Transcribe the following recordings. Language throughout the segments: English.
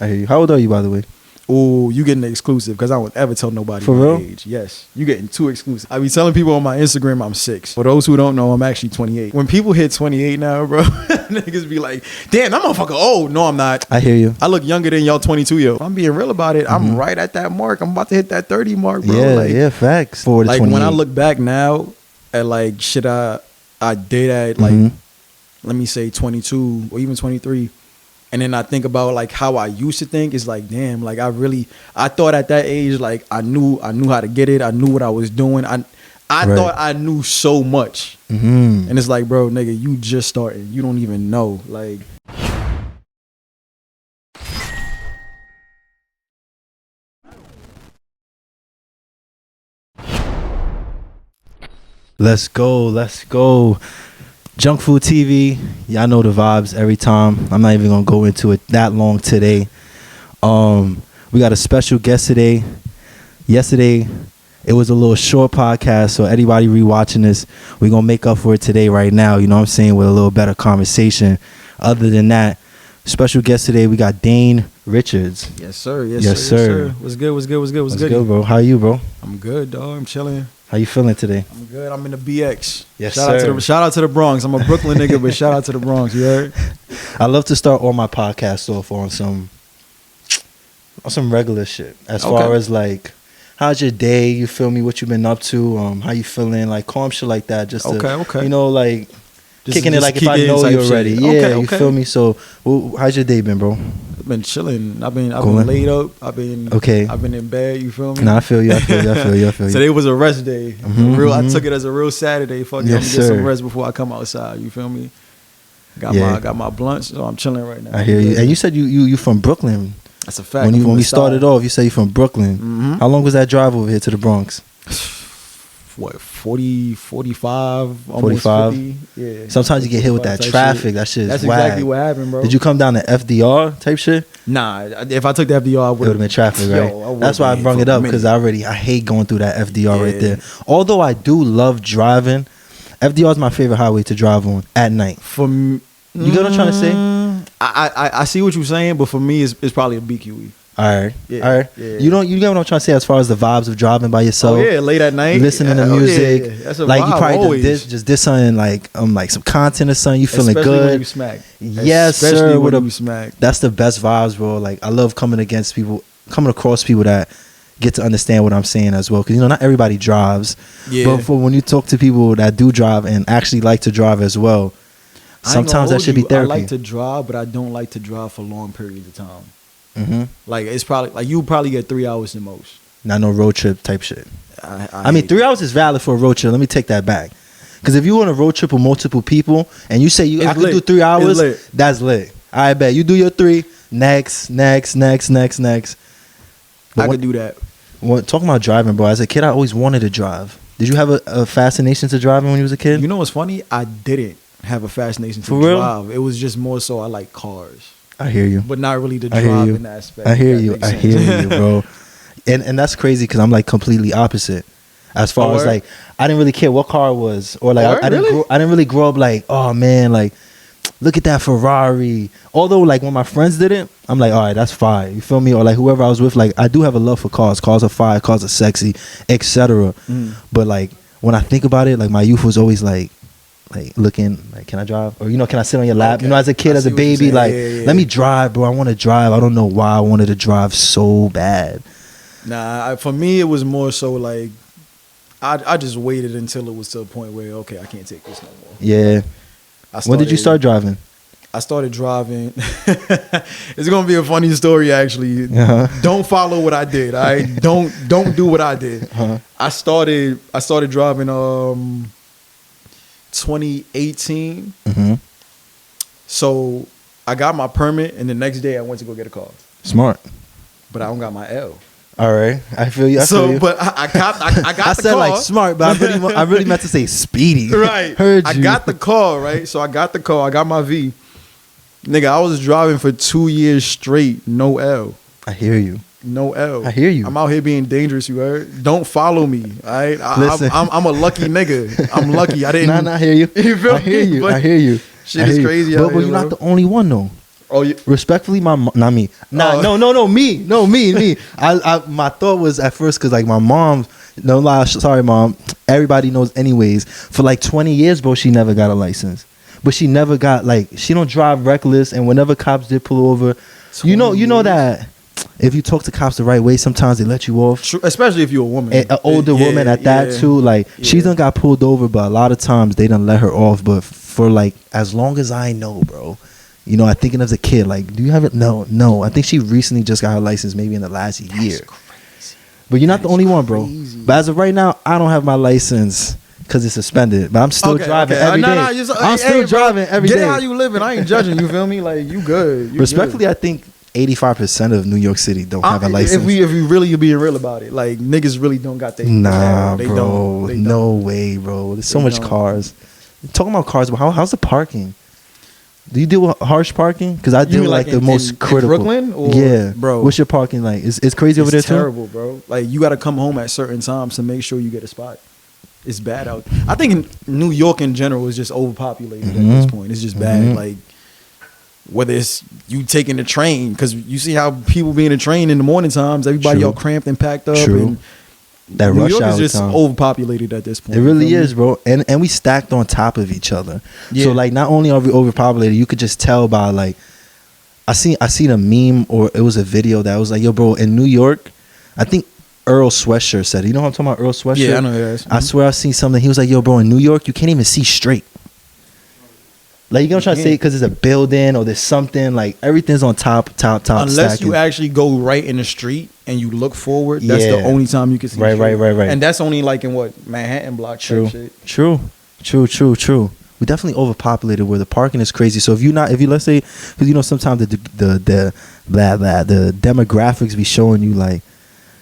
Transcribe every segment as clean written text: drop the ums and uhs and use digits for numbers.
I hear you. How old are you, by the way? Oh, you getting the exclusive because I won't ever tell nobody For my real? age. Yes, you getting too exclusive. I be telling people on my Instagram I'm 6. For those who don't know, I'm actually 28. When people hit 28 now, bro, niggas be like, "Damn, that motherfucker old." No, I'm not. I hear you. I look younger than y'all 22-year-old. I'm being real about it. I'm right at that mark. I'm about to hit that 30 mark, bro. Yeah, like, yeah, facts. Forward to like 28. when I look back now at like shit I did at like let me say 22 or even 23. And then I think about like how I used to think. It's like, damn, like I thought at that age, like I knew how to get it. I knew what I was doing. I thought I knew so much. And it's like, bro, nigga, you just started. You don't even know. Like, Let's go. Junk Food TV. Y'all know the vibes every time. I'm not even gonna go into it that long today. We got a special guest today. Yesterday, it was a little short podcast, so anybody rewatching this, we're gonna make up for it today right now, you know what I'm saying, with a little better conversation. Other than that, special guest today, we got Dane Richards. yes, sir. Yes, sir. What's good, Bro? How are you, bro? I'm good, dog. I'm chilling. How you feeling today? I'm good. I'm in the BX. Yes, shout out to the Bronx. I'm a Brooklyn nigga, but shout out to the Bronx. You heard? I love to start all my podcasts off on some regular shit. As far as like, how's your day? You feel me? What you been up to? How you feeling? Like calm shit like that. Just to, you know, like kicking it like if I know you already. Shit. Yeah, you feel me? So, how's your day been, bro? I've been chilling. I've been laid up. I've been in bed. You feel me? Nah, I feel you. Today was a rest day. I took it as a real Saturday. Fuck it, I'm gonna get some rest before I come outside. You feel me? Got my blunts, so I'm chilling right now. I hear you. And you said you from Brooklyn. That's a fact. When we started off, you said you from Brooklyn. How long was that drive over here to the Bronx? What, 40, 45, almost 45? 50? Yeah. Sometimes you get hit with that traffic. That shit is That's whack. exactly what happened, bro. Did you come down to FDR type shit? Nah, if I took the FDR, I it would have been traffic, right? That's why I brung it up, because I hate going through that FDR right there. Although I do love driving, FDR is my favorite highway to drive on at night. For me, you get what I'm trying to say? I see what you're saying, but for me, it's probably a BQE. All right. Yeah. You get what I'm trying to say as far as the vibes of driving by yourself. Oh yeah, late at night, listening to music. Yeah. That's a like vibe, you probably always. just did something like some content or something. You feeling Especially good? When you smack. Yes, Especially sir. when you smack. That's the best vibes, bro. Like I love coming across people that get to understand what I'm saying as well. Because you know not everybody drives. Yeah. But for when you talk to people that do drive and actually like to drive as well, sometimes that should be therapy. I like to drive, but I don't like to drive for long periods of time. Like it's probably like you probably get 3 hours the most. Not no road trip type shit. I mean 3 hours is valid for a road trip. Let me take that back. Because if you on a road trip with multiple people and you say I could do 3 hours, that's lit. I bet you do your 3. Next. I could do that. Talking about driving, bro. As a kid, I always wanted to drive. Did you have a fascination to driving when you was a kid? You know what's funny? I didn't have a fascination to drive. It was just more so I like cars. I hear you. But not really the driving aspect. I hear you, bro. And that's crazy because I'm like completely opposite. As far as like, I didn't really care what car it was. Or like, I didn't really grow up like, oh man, like, look at that Ferrari. Although like when my friends did it, I'm like, all right, that's fire. You feel me? Or like whoever I was with, like I do have a love for cars. Cars are fire, cars are sexy, etc. But like when I think about it, like my youth was always like looking like, can I drive? Or, can I sit on your lap? Okay. As a kid, as a baby, like, let me drive, bro. I want to drive. I don't know why I wanted to drive so bad. Nah, for me, it was more so like, I just waited until it was to a point where, okay, I can't take this no more. Yeah. When did you start driving? I started driving. It's gonna be a funny story, actually. Don't follow what I did. All right, don't do what I did. I started driving 2018. So I got my permit, and the next day I went to go get a car. Smart. But I don't got my L. All right, I feel you. But I got I the said car. Like smart, but I really meant to say speedy. Right. Heard you. I got the car, right? So I got the car. I got my V. Nigga, I was driving for 2 years straight, no L. I hear you. No L. I hear you. I'm out here being dangerous, you heard? Don't follow me, all right? I'm a lucky nigga. I'm lucky. I didn't. Nah, I hear you. You feel me? I hear you. Shit is crazy. But you're not the only one, though. Oh, you, respectfully, not me. Me. I my thought was at first because like my mom, no lie, sorry mom. Everybody knows anyways. For like 20 years, bro, she never got a license, but she never got like she don't drive reckless. And whenever cops did pull over, you know that if you talk to cops the right way, sometimes they let you off. True, especially if you're a woman, an older woman at that too. Like she done got pulled over, but a lot of times they done let her off. But for like as long as I know, bro. You know, I thinking as a kid, like, do you have it? No. I think she recently just got her license, maybe in the last year. Crazy. But you're not the only one, bro. But as of right now, I don't have my license because it's suspended. But I'm still driving every day. I'm still driving every day. Get how you living. I ain't judging. You feel me? Like you good. You respectfully, good. I think 85% of New York City don't have a license. If we really being real about it, like niggas really don't got their. Nah, they bro. Don't. No way, bro. There's so much cars. Talking about cars, but how's the parking? Do you deal with harsh parking? Because I deal with like the most critical. In Brooklyn? Or, yeah, bro. What's your parking like? It's crazy over there too? It's terrible, bro. Like you got to come home at certain times to make sure you get a spot. It's bad out there. I think in New York in general is just overpopulated at this point. It's just bad. Like whether it's you taking the train, because you see how people be in the train in the morning times, everybody all cramped and packed up. And that New rush York hour is just time. overpopulated at this point. It really is, bro. And we stacked on top of each other. Yeah. So like not only are we overpopulated, you could just tell by like I seen a meme or it was a video that was like, yo, bro, in New York, I think Earl Sweatshirt said it. You know what I'm talking about, Earl Sweatshirt? Yeah, I know that. I swear I seen something. He was like, yo, bro, in New York, you can't even see straight. Like you're gonna try to say it because there's a building or there's something, like everything's on top. Unless stacking. you actually go right in the street and you look forward, that's the only time you can see. Right. And that's only like in what Manhattan block. True. Shit. True. We definitely overpopulated where the parking is crazy. So if you let's say, because you know sometimes the demographics be showing you like,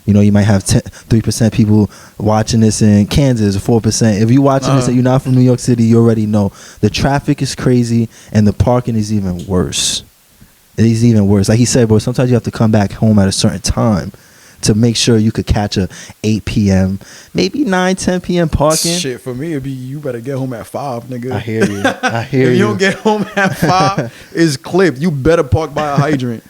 you know, you might have 3% people watching this in Kansas, or 4%. If you're watching this and you're not from New York City, you already know the traffic is crazy and the parking is even worse. It is even worse. Like he said, bro, sometimes you have to come back home at a certain time to make sure you could catch a 8 p.m., maybe 9, 10 p.m. parking. Shit, for me, it'd be you better get home at 5, nigga. I hear you. If you don't get home at 5, it's clipped. You better park by a hydrant.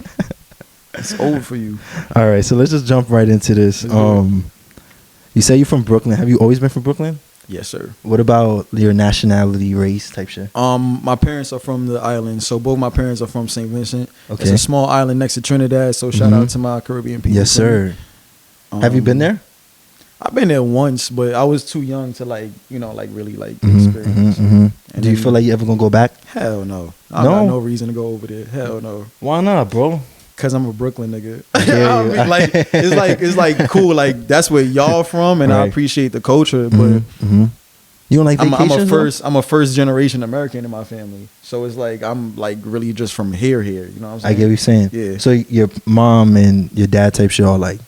It's over for you. All right, so let's just jump right into this. You say you're from Brooklyn. Have you always been from Brooklyn? Yes, sir. What about your nationality, race type shit? My parents are from the island, so both my parents are from St. Vincent. Okay. It's a small island next to Trinidad, so shout out to my Caribbean people. Yes, sir. Have you been there? I've been there once, but I was too young to like, you know, like really like experience. Do you feel like you ever gonna go back? Hell no. I got no reason to go over there. Hell no. Why not, bro? Cause I'm a Brooklyn nigga. I mean, like it's like cool. Like that's where y'all from, and I appreciate the culture. But you don't like vacations? I'm a first generation American in my family, so it's like I'm like really just from here. You know what I'm saying? I get what you're saying. Yeah. So your mom and your dad type shit are like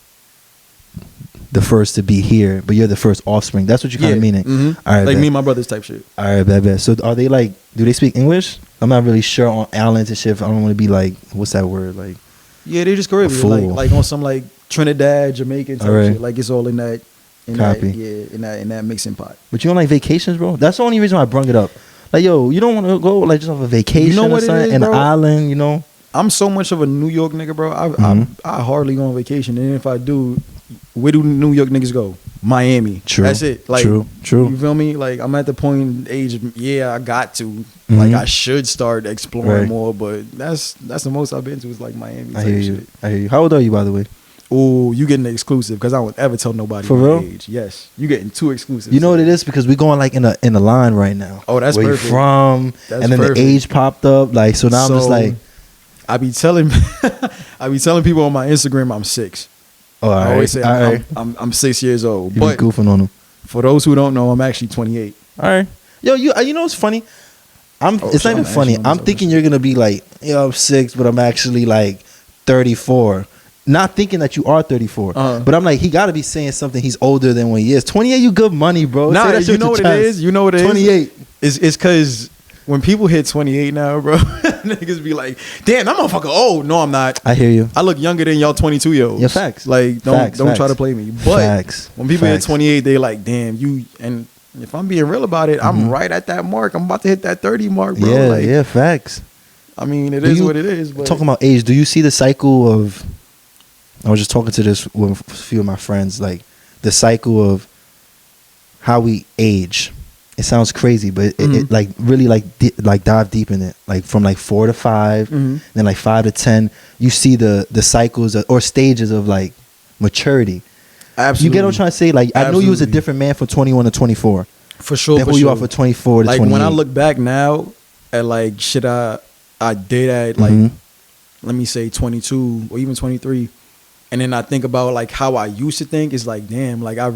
the first to be here, but you're the first offspring. That's what you kind of meaning. All right, like me and my brothers type shit. All right, bet. So are they like? Do they speak English? I'm not really sure on islands and shit. I don't want to be like, what's that word like? Yeah, they just Caribbean, like on some like Trinidad, Jamaican type shit. Like it's all in that, in that mixing pot. But you don't like vacations, bro? That's the only reason why I brung it up. Like, yo, you don't want to go like just off a vacation, you know what or something, an island, you know? I'm so much of a New York nigga, bro. I hardly go on vacation, and if I do, where do New York niggas go? Miami. True. That's it. Like, true. You feel me? Like I'm at the point in age. Yeah, I got to. Like I should start exploring more, but that's the most I've been to is like Miami. I hear you. How old are you, by the way? Oh, you getting the exclusive because I won't ever tell nobody for real. Age. Yes, you getting 2 exclusives. You know what it is because we're going like in a line right now. Oh, that's where perfect. You're from, that's and then perfect. the age popped up. Like so now I'm just like, I be telling people on my Instagram I'm 6. Oh, I always say I'm 6 years old. You but be goofing on them. For those who don't know, I'm actually 28. All right, yo, you know what's funny? It's not even funny. I'm thinking you're gonna be like, yo, I'm 6, but I'm actually like 34. Not thinking that you are 34, but I'm like, he got to be saying something. He's older than when he is. 28, you good money, bro. Nah, you know what it is. You know what it is. 28. It's because when people hit 28 now, bro, niggas be like, damn, that motherfucker old. No, I'm not. I hear you. I look younger than y'all 22-year-olds. Yeah, facts. Like, don't try to play me. But when people hit 28, they like, damn, you. And if I'm being real about it, I'm right at that mark. I'm about to hit that 30 mark, bro. Yeah, facts. I mean, it is what it is. But talking about age, do you see the cycle of? I was just talking to this with a few of my friends, like the cycle of how we age. It sounds crazy, but it like really like dive deep in it. Like from like 4 to 5, then like 5 to 10, you see the cycles or stages of like maturity. Absolutely, you get what I'm trying to say? Like I know you was a different man from 21 to 24. For sure. Than who you are for 24 to like 28. when I look back now at like shit I did at like let me say 22 or even 23. And then I think about like how I used to think. It's like, damn, like I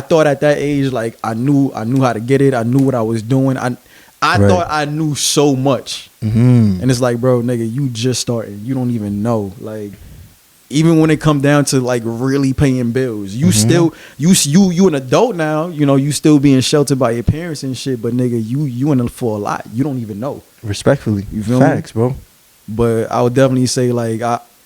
thought at that age, like I knew how to get it. I knew what I was doing. I thought I knew so much. And it's like, bro, nigga, you just started. You don't even know. Like, even when it come down to like really paying bills, you still, you an adult now, you know, you still being sheltered by your parents and shit. But nigga, you in it for a lot. You don't even know. Respectfully. You feel Facts, me? bro. But I would definitely say like,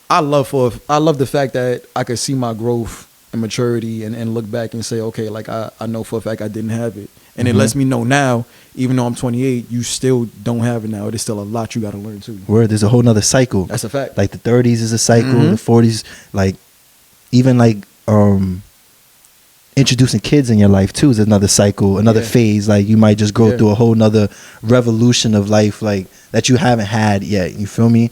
I love the fact that I could see my growth and maturity and look back and say, okay, like I know for a fact I didn't have it. And it lets me know now, even though I'm 28, you still don't have it now. There's still a lot you got to learn too. Where there's a whole nother cycle. That's a fact. Like the 30s is a cycle, the 40s, like even like introducing kids in your life too is another cycle, another phase. Like you might just go through a whole nother revolution of life, like that you haven't had yet. You feel me?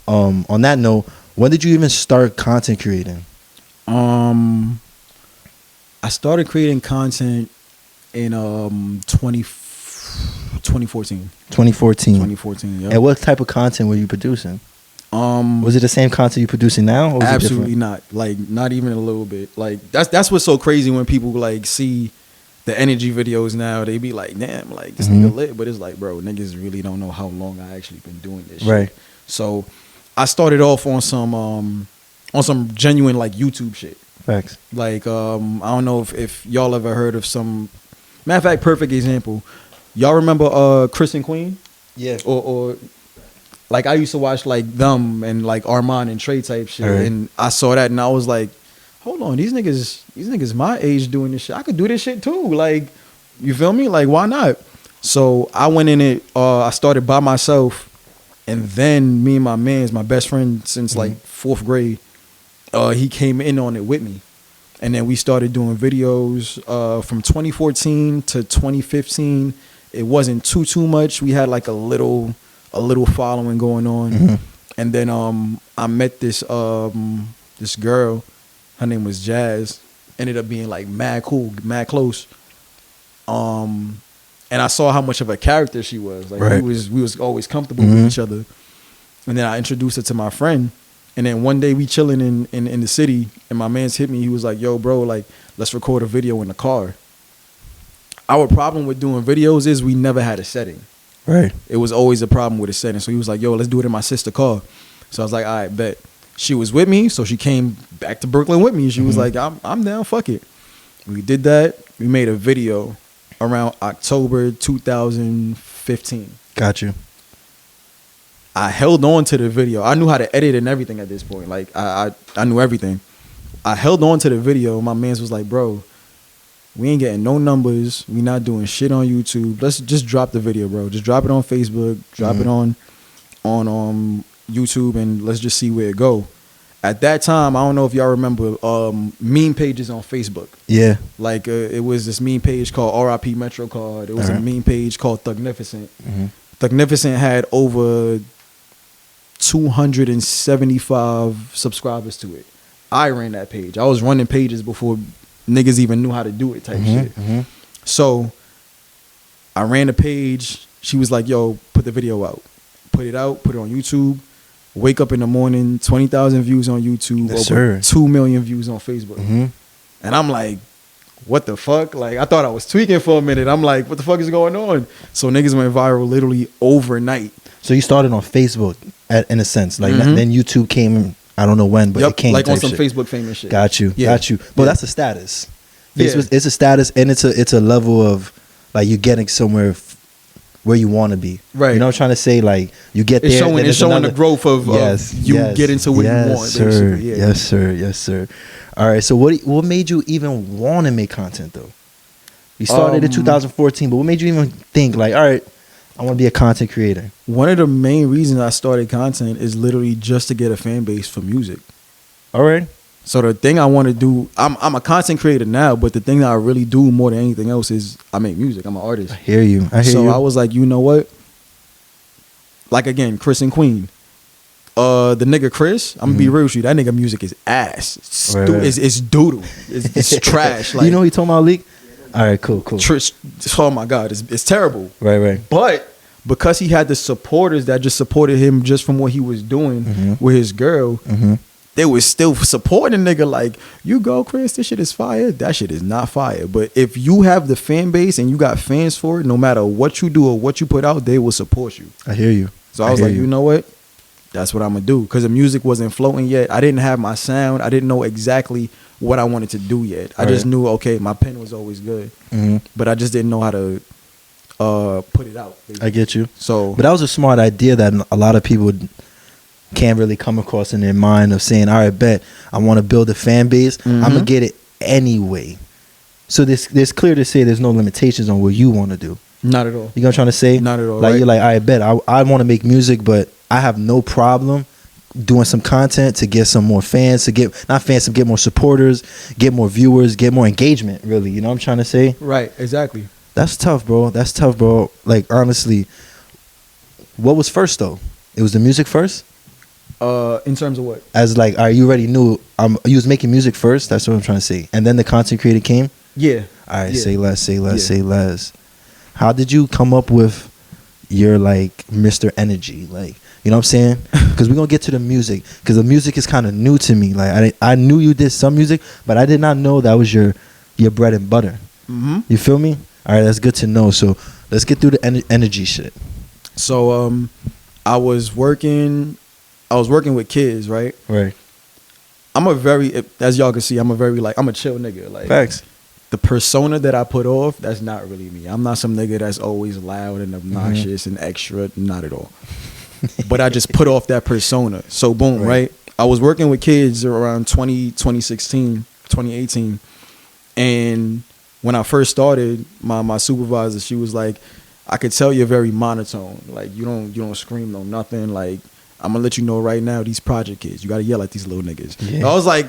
On that note, when did you even start content creating? I started creating content in 2014. 2014, yeah. And what type of content were you producing? Was it the same content you're producing now? Or was absolutely not. Like not even a little bit. Like that's what's so crazy when people like see the energy videos now. They be like, damn, like this nigga lit. But it's like, bro, niggas really don't know how long I actually been doing this shit. Right. So I started off on some genuine like YouTube shit. Facts. Like I don't know if y'all ever heard of some. Matter of fact, perfect example. Y'all remember Chris and Queen? Yeah. Or like I used to watch like them and like Armand and Trey type shit, and I saw that and I was like, hold on, these niggas my age doing this shit. I could do this shit too. Like, you feel me? Like, why not? So I went in it. I started by myself. And then me and my best friend since like 4th grade, he came in on it with me. And then we started doing videos from 2014 to 2015. It wasn't too much. We had like a little following going on. And then I met this girl. Her name was Jazz. Ended up being like mad cool, mad close. And I saw how much of a character she was. Like we was always comfortable with each other. And then I introduced her to my friend. And then one day we chilling in the city, and my man's hit me. He was like, yo, bro, like, let's record a video in the car. Our problem with doing videos is we never had a setting. Right. It was always a problem with a setting. So he was like, yo, let's do it in my sister's car. So I was like, all right, bet. She was with me, so she came back to Brooklyn with me. She was like, I'm down, fuck it. We did that. We made a video around October 2015. Got you. I held on to the video. I knew how to edit and everything at this point. Like I knew everything. I held on to the video. My man's was like, bro, we ain't getting no numbers. We not doing shit on YouTube. Let's just drop the video, bro. Just drop it on Facebook. Drop it on YouTube, and let's just see where it go. At that time, I don't know if y'all remember meme pages on Facebook. Yeah. Like it was this meme page called RIP Metro Card. It was a meme page called Thugnificent. Thugnificent had over 275 subscribers to it. I ran that page. I was running pages before niggas even knew how to do it type shit. So I ran the page. She was like, yo, put the video out. Put it out, put it on YouTube. Wake up in the morning, 20,000 views on YouTube, over 2 million views on Facebook. And I'm like, what the fuck? Like, I thought I was tweaking for a minute. I'm like, what the fuck is going on? So niggas went viral literally overnight. So you started on Facebook in a sense. Like, then YouTube came, I don't know when, but it came. Like on some shit. Facebook famous shit. Got you. But that's a status. Facebook, it's a status, and it's a level of, like, you're getting somewhere where you want to be. Right. You know what I'm trying to say? Like, you get there. It's showing the growth of you get into what you want, basically. Yeah. Yes, sir. Yes, sir. All right. So what made you even want to make content, though? You started in 2014, but what made you even think, like, all right, I want to be a content creator. One of the main reasons I started content is literally just to get a fan base for music. All right. So the thing I want to do, I'm a content creator now, but the thing that I really do more than anything else is I make music. I'm an artist. I hear you. So I was like, you know what? Like again, Chris and Queen. The nigga Chris, I'm gonna be real with you. That nigga music is ass. It's doodle. It's trash. Like, you know he told my leak. All right, cool. Oh my god, it's terrible. Right. But because he had the supporters that just supported him just from what he was doing with his girl, they was still supporting nigga like, you go Chris, this shit is fire. That shit is not fire. But if you have the fan base and you got fans for it, no matter what you do or what you put out, they will support you. I hear you. So I was like, you know what? That's what I'm gonna do. Because the music wasn't floating yet. I didn't have my sound. I didn't know exactly what I wanted to do yet. I just knew, okay, my pen was always good. But I just didn't know how to put it out. Basically. I get you. So, but that was a smart idea that a lot of people can't really come across in their mind of saying, all right, bet I want to build a fan base. I'm going to get it anyway. So there's clear to say there's no limitations on what you want to do. Not at all. You know what I'm trying to say? Not at all. Like, right? You're like, all right, bet I want to make music, but I have no problem doing some content to get some more fans, to get more supporters, get more viewers, get more engagement, really. You know what I'm trying to say? Right, exactly. That's tough, bro. Like, honestly, what was first, though? It was the music first? In terms of what? As like, all right, you already knew you was making music first. That's what I'm trying to say. And then the content creator came. Yeah. All right. Yeah. Say less. How did you come up with your like Mr. Energy? Like, you know what I'm saying? Because we're gonna get to the music. Because the music is kind of new to me. Like, I knew you did some music, but I did not know that was your bread and butter. You feel me? All right, that's good to know. So let's get through the energy shit. So I was working with kids, right? Right. As y'all can see, I'm a chill nigga. Like, facts. The persona that I put off, that's not really me. I'm not some nigga that's always loud and obnoxious and extra, not at all. But I just put off that persona. So boom, right? I was working with kids around 2016, 2018. And when I first started, my supervisor, she was like, I could tell you're very monotone. Like, you don't scream no nothing. Like, I'm gonna let you know right now, these project kids, you gotta yell at these little niggas. Yeah. I was like,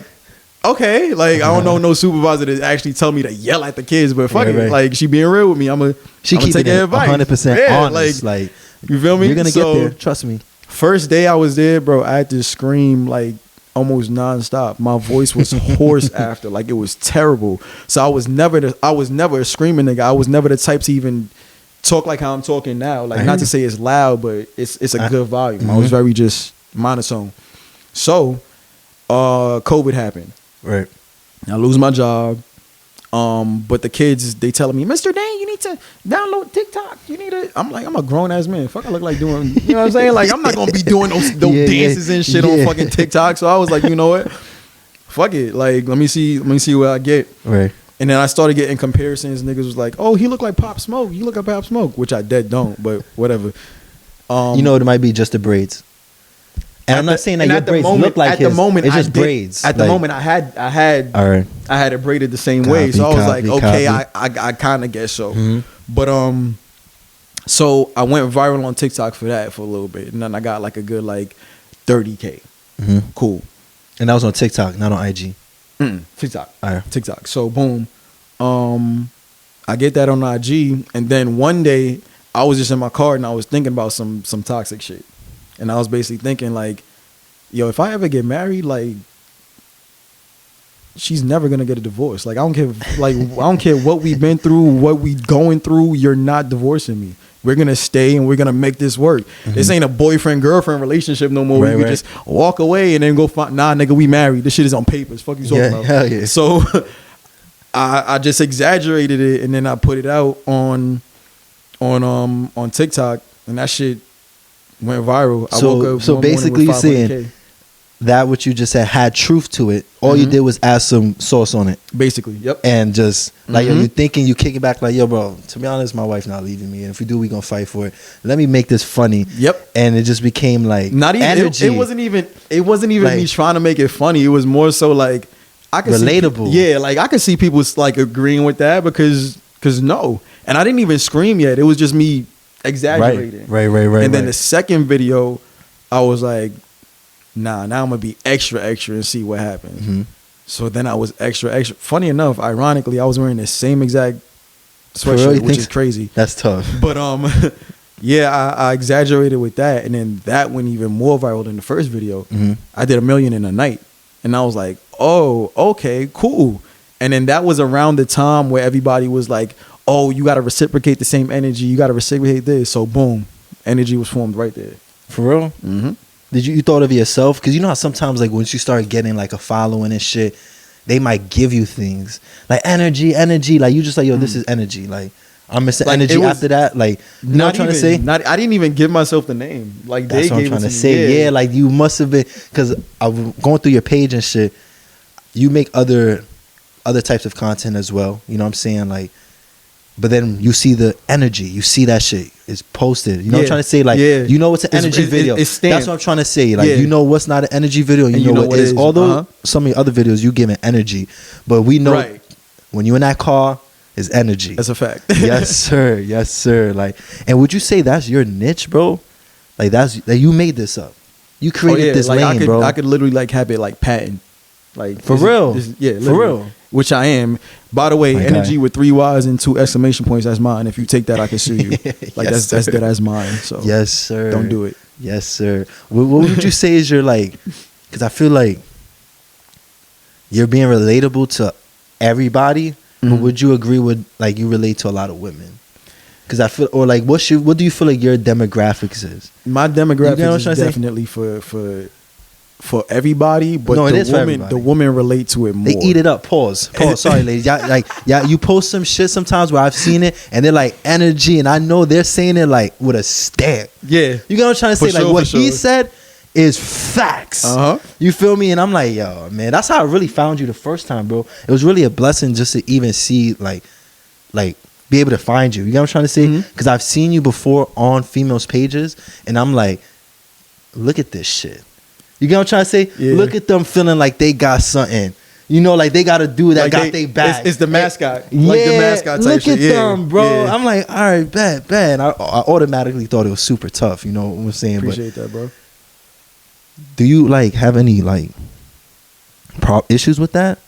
okay, like I don't know no supervisor that actually tell me to yell at the kids, but fuck it, like she being real with me, I'm gonna take her advice. 100% honest, like you feel me? You're gonna get there, trust me. First day I was there, bro, I had to scream like almost nonstop. My voice was hoarse after, like it was terrible. So I was never a screaming nigga. I was never the type to even talk like how I'm talking now. Like, not to say it's loud, but it's a good volume. I was very just monotone. So COVID happened. Right. I lose my job. But the kids, they telling me, Mr. Dane, you need to download TikTok. You need to. I'm like, I'm a grown ass man. Fuck, I look like doing. You know what I'm saying? Like, I'm not gonna be doing those dances and shit on fucking TikTok. So I was like, you know what? Fuck it. Like, let me see what I get. Right. And then I started getting comparisons. Niggas was like, oh, he look like Pop Smoke. You look like Pop Smoke, which I dead don't, but whatever. You know, it might be just the braids. And I'm not saying that your braids look like his. At the moment, it's just braids. At the moment, I had it braided the same way. So I was like, okay, I kind of guess so. But so I went viral on TikTok for that for a little bit, and then I got like a good like 30K. Cool. And that was on TikTok, not on IG. TikTok. TikTok. So boom, I get that on IG, and then one day I was just in my car and I was thinking about some toxic shit, and I was basically thinking like, yo, if I ever get married, like, she's never gonna get a divorce. Like, I don't care what we've been through, what we going through. You're not divorcing me. We're gonna stay and we're gonna make this work. This ain't a boyfriend-girlfriend relationship no more. We just walk away and then go find. Nah, nigga, we married. This shit is on papers. Fuck you talking about? Hell yeah. So I just exaggerated it and then I put it out on TikTok, and that shit went viral. I woke up. So basically, you're saying that what you just said had truth to it. All you did was add some sauce on it. Basically, yep. And just like yo, you thinking, you kicking back like, yo, bro, to be honest, my wife's not leaving me, and if we do, we gonna fight for it. Let me make this funny. Yep. And it just became like not even energy. It wasn't even like, me trying to make it funny. It was more so like I could relatable. Like I could see people like agreeing with that because no, and I didn't even scream yet. It was just me exaggerating. Right. And then the second video, I was like, nah, now I'm gonna be extra and see what happens. Mm-hmm. So then I was extra. Funny enough, ironically, I was wearing the same exact sweatshirt, which is crazy. That's tough. But yeah, I exaggerated with that, and then that went even more viral than the first video. Mm-hmm. I did 1 million in a night, and I was like, oh, okay, cool. And then that was around the time where everybody was like, oh, you got to reciprocate the same energy. You got to reciprocate this. So boom, energy was formed right there. For real? Mm-hmm. Did you thought of yourself? Because you know how sometimes like once you start getting like a following and shit, they might give you things like energy. Like you just like, yo, this is energy. Like I'm missing like energy after that. Like you know what I'm trying to say? I didn't even give myself the name. Like that's they what gave I'm trying it to say. Yeah, like you must have been, because I'm going through your page and shit. You make other types of content as well. You know what I'm saying? Like, but then you see the energy. You see that shit is posted. You know what I'm trying to say? Like, you know what's an energy video. That's what I'm trying to say. Like, you know what's not an energy video. And you know what is. Although some of the other videos you give an energy, but we know when you're in that car, is energy. That's a fact. Yes, sir. Yes, sir. Like, and would you say that's your niche, bro? Like that's like you made this up. You created this like lane, bro. I could literally like have it like patent. Like for real. For real. Which I am. By the way, energy with 3 Y's and 2 exclamation points, that's mine. If you take that, I can sue you. Like that's good as mine. So yes, sir. Don't do it. Yes, sir. What would you say is your like, because I feel like you're being relatable to everybody, but would you agree with like you relate to a lot of women? Because I feel, or like what do you feel like your demographics is? My demographics is definitely for everybody, but no, it is for everybody. The women relate to it more. They eat it up. Pause. Sorry, ladies. Y'all, you post some shit sometimes where I've seen it, and they're like energy, and I know they're saying it like with a stamp. Yeah, you get what I'm trying to say? Like what he said is facts. You feel me? And I'm like, yo, man, that's how I really found you the first time, bro. It was really a blessing just to even see like be able to find you. You get what I'm trying to say? Because I've seen you before on females' pages, and I'm like, look at this shit. You get what I'm trying to say? Yeah. Look at them feeling like they got something. You know, like they got to do that, like got they back. It's the mascot. Yeah, like the mascot type look shit. At them, bro. Yeah. I'm like, all right, bad. I automatically thought it was super tough. You know what I'm saying? Appreciate that, bro. Do you like have any like issues with that?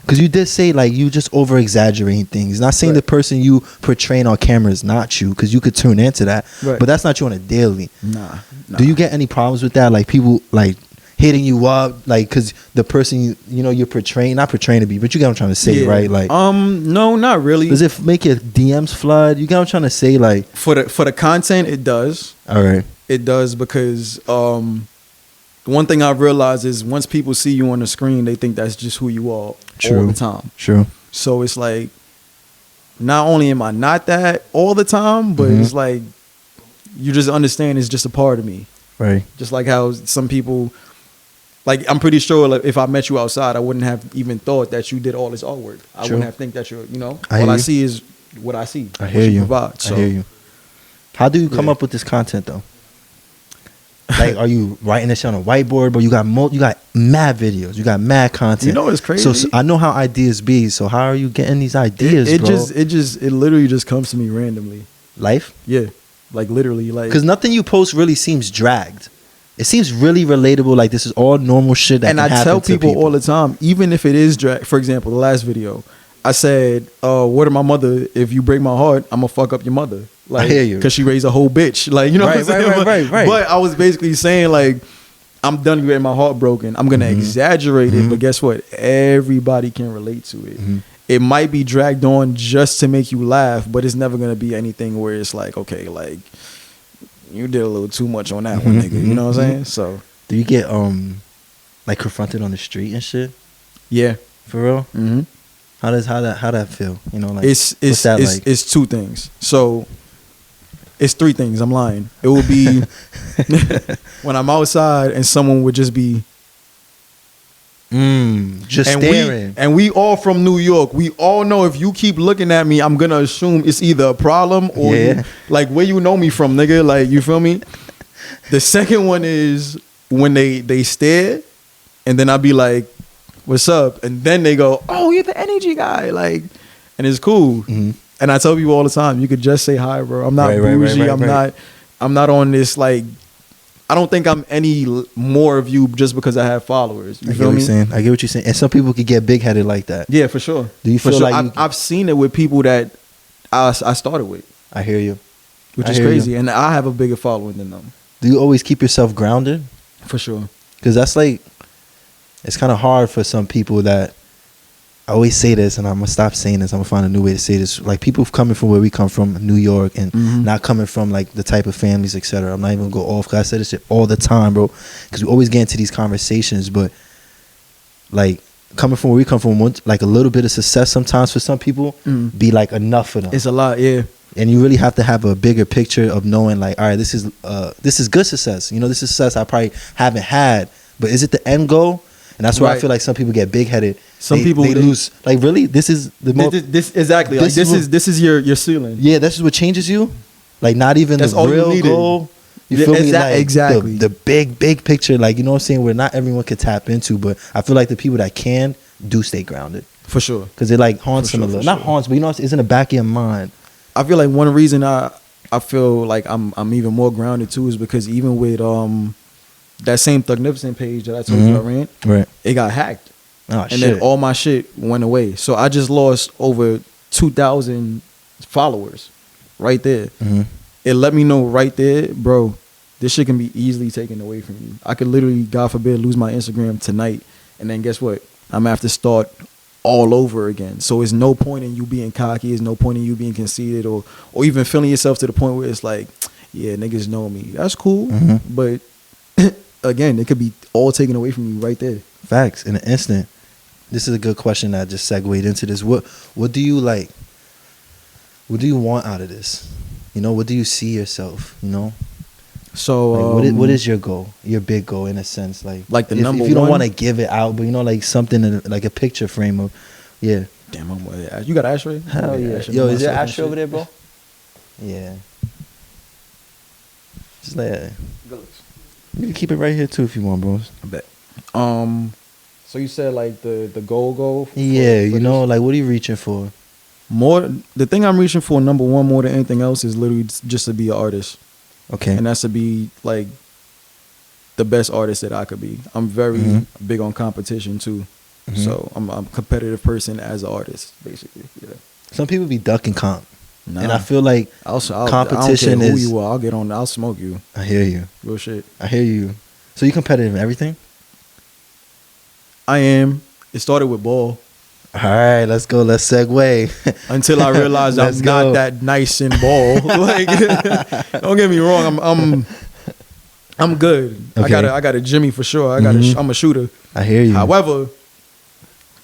Because you did say like you just over exaggerating things. Not saying the person you portraying on camera is not you, because you could tune into that, but that's not you on a daily. Nah. Do you get any problems with that? Like people like hitting you up, like because the person you know you're portraying, not portraying to be, but you get what I'm trying to say, right? Like no, not really. Does it make your DMs flood? You get what I'm trying to say? Like for the content, it does. All right, it does because one thing I've realized is once people see you on the screen, they think that's just who you are all the time. True. So it's like, not only am I not that all the time, but it's like, you just understand it's just a part of me. Right. Just like how some people, like I'm pretty sure like, if I met you outside, I wouldn't have even thought that you did all this artwork. I wouldn't have think that you're, you know, all I see is what I see. I hear you. Provide, so. I hear you. How do you come up with this content though? Like, are you writing this shit on a whiteboard? But you got mad videos, you got mad content. You know, it's crazy. So I know how ideas be. So how are you getting these ideas, bro? It literally just comes to me randomly. Life? Yeah, like literally, like because nothing you post really seems dragged. It seems really relatable. Like this is all normal shit that and can I tell to people all the time, even if it is drag. For example, the last video, I said, "Word of my mother, if you break my heart, I'm gonna fuck up your mother." Like, I hear you, because she raised a whole bitch. Like, you know what I'm saying? Right. But I was basically saying like, I'm done getting my heart broken. I'm gonna exaggerate it, but guess what? Everybody can relate to it. It might be dragged on just to make you laugh, but it's never gonna be anything where it's like, okay, like you did a little too much on that one, nigga. You know what I'm saying? So, do you get like confronted on the street and shit? Yeah, for real. How that feel? You know, like it's like? It's 2 things. So. It's 3 things. I'm lying. It will be when I'm outside and someone would just be just staring. And we all from New York. We all know if you keep looking at me, I'm gonna assume it's either a problem or you, like where you know me from, nigga. Like, you feel me? The second one is when they stare, and then I'll be like, "What's up?" And then they go, "Oh, you're the energy guy." Like, and it's cool. And I tell people all the time, you could just say hi, bro. I'm not bougie. I'm not on this like. I don't think I'm any more of you just because I have followers. You feel me? I get what you're saying. And some people could get big headed like that. Yeah, for sure. Do you feel like I've seen it with people that I started with. I hear you. Which is crazy, and I have a bigger following than them. Do you always keep yourself grounded? For sure. Because that's like, it's kind of hard for some people that, I always say this, and I'm going to stop saying this. I'm going to find a new way to say this. Like, people coming from where we come from, New York, and not coming from, like, the type of families, etc. I'm not even going to go off, because I say this shit all the time, bro. Because we always get into these conversations, but, like, coming from where we come from, like, a little bit of success sometimes for some people be, like, enough for them. It's a lot, yeah. And you really have to have a bigger picture of knowing, like, all right, this is good success. You know, this is success I probably haven't had, but is it the end goal? And that's why I feel like some people get big headed. Some people they lose. Like, really, this is the most. This exactly. This is your ceiling. Yeah, this is what changes you. Like, not even that's the real goal. You feel me? Like, exactly. The big picture. Like, you know what I'm saying? Where not everyone can tap into, but I feel like the people that can do stay grounded. For sure. Because it like haunts them a little. Not haunts, but you know, it's in the back of your mind. I feel like one reason I feel like I'm even more grounded too is because even with that same Thugnificent page that I told you I ran, right, it got hacked. Oh, and then all my shit went away. So I just lost over 2,000 followers right there. It let me know right there, bro, this shit can be easily taken away from you. I could literally, God forbid, lose my Instagram tonight, and then guess what? I'm gonna have to start all over again. So there's no point in you being cocky. There's no point in you being conceited or even feeling yourself to the point where it's like, yeah, niggas know me. That's cool. But again, it could be all taken away from you right there. Facts. In an instant. This is a good question that just segued into this. What do you like? What do you want out of this? You know, what do you see yourself? You know? So like, what is your goal? Your big goal in a sense, like the number if you don't want to give it out, but you know, like something in, like a picture frame of, yeah. Damn, you got an ashtray? Hell yeah. Yo, is there an ashtray over there, bro? Yeah. Just like that. You can keep it right here too if you want, bros. I bet. So you said like the goal. Yeah, you know, like what are you reaching for? The thing I'm reaching for, number one, more than anything else, is literally just to be an artist. Okay. And that's to be like the best artist that I could be. I'm very big on competition too. So I'm a competitive person as an artist, basically. Yeah. Some people be ducking comp. Nah. And I feel like competition I don't care who you are. I'll get on. I'll smoke you. I hear you. Real shit. I hear you. So you competitive in everything? I am. It started with ball. All right, let's go. Let's segue. Until I realized I'm not that nice in ball. Like, don't get me wrong. I'm good. Okay. I got a Jimmy for sure. I'm a shooter. I hear you. However,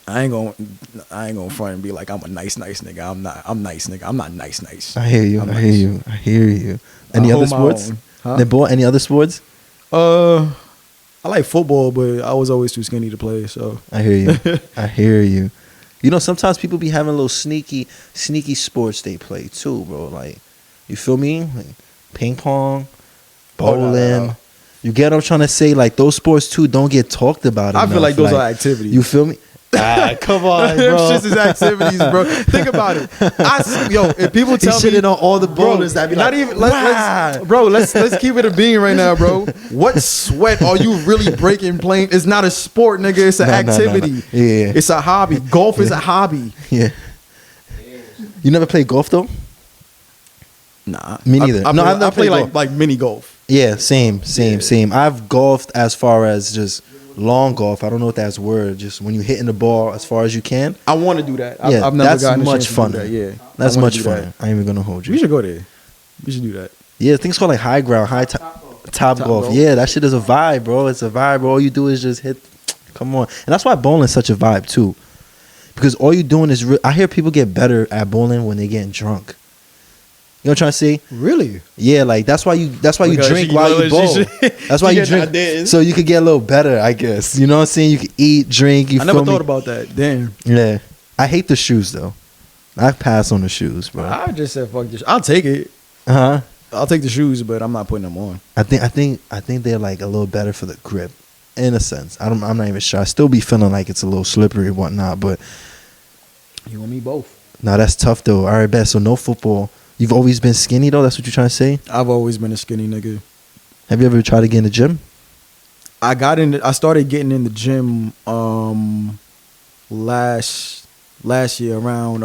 I ain't gonna front and be like I'm a nice nigga. I'm nice nigga. I'm not nice. I hear you. I hear you. Any other sports? Any other sports? I like football, but I was always too skinny to play. So I hear you. I hear you. You know, sometimes people be having little sneaky sports they play too, bro. Like, you feel me? Like ping pong, bowling. You get what I'm trying to say? Like, those sports too don't get talked about enough. I feel like those are activities. You feel me? Come on, bro. Shit is activities, bro. Think about it. If people tell me shitting on all the bowlers, that be not like, even let's keep it a bean right now, bro. What sweat are you really breaking playing? It's not a sport, nigga. It's an activity. No. Yeah, it's a hobby. Golf is a hobby. Yeah. You never played golf though? Nah, me neither. I play like mini golf. Yeah, same. I've golfed as far as just long golf. I don't know what that's word. Just when you hitting the ball as far as you can. I want to do that. Yeah, I've never that's much fun. Yeah, that's much fun. I ain't even gonna hold you. We should go there. We should do that. Yeah, things called like high ground, top golf. Yeah, that shit is a vibe, bro. It's a vibe, bro. All you do is just hit. Come on, and that's why bowling's such a vibe too, because all you doing is. I hear people get better at bowling when they getting drunk. You know what I'm trying to say? Really? Yeah, like that's why you drink while you bowl. That's why you drink, so you could get a little better, I guess. You know what I'm saying? You could eat, drink. I never thought about that. Damn. Yeah, I hate the shoes though. I pass on the shoes, bro. I just said fuck this. I'll take it. I'll take the shoes, but I'm not putting them on. I think they're like a little better for the grip, in a sense. I'm not even sure. I still be feeling like it's a little slippery and whatnot, but you and me both. Nah, that's tough though. All right, bet. So no football. You've always been skinny though. That's what you're trying to say. I've always been a skinny nigga. Have you ever tried to get in the gym? I started getting in the gym last year around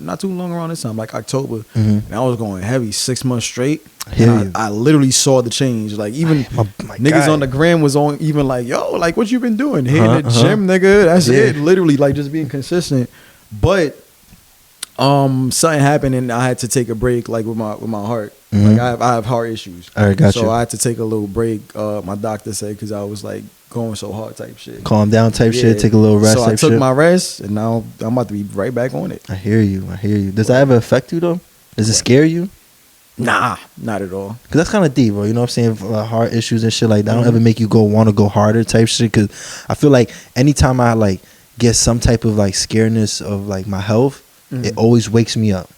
not too long around this time, like October. And I was going heavy 6 months straight. I literally saw the change. Like even my niggas on the gram was on even like, yo, like what you been doing? Hitting the gym, nigga. That's it. Literally like just being consistent. But something happened and I had to take a break like with my heart. Like I have heart issues. All right, gotcha. So I had to take a little break. My doctor said because I was like going so hard type shit. Calm down type shit. Take a little rest. So I took my rest and now I'm about to be right back on it. I hear you. Does that ever affect you though? Does it scare you? Nah, not at all. Cause that's kind of deep, bro. You know what I'm saying? Heart issues and shit like that don't ever make you want to go harder type shit. Cause I feel like anytime I like get some type of like scaredness of like my health, it always wakes me up.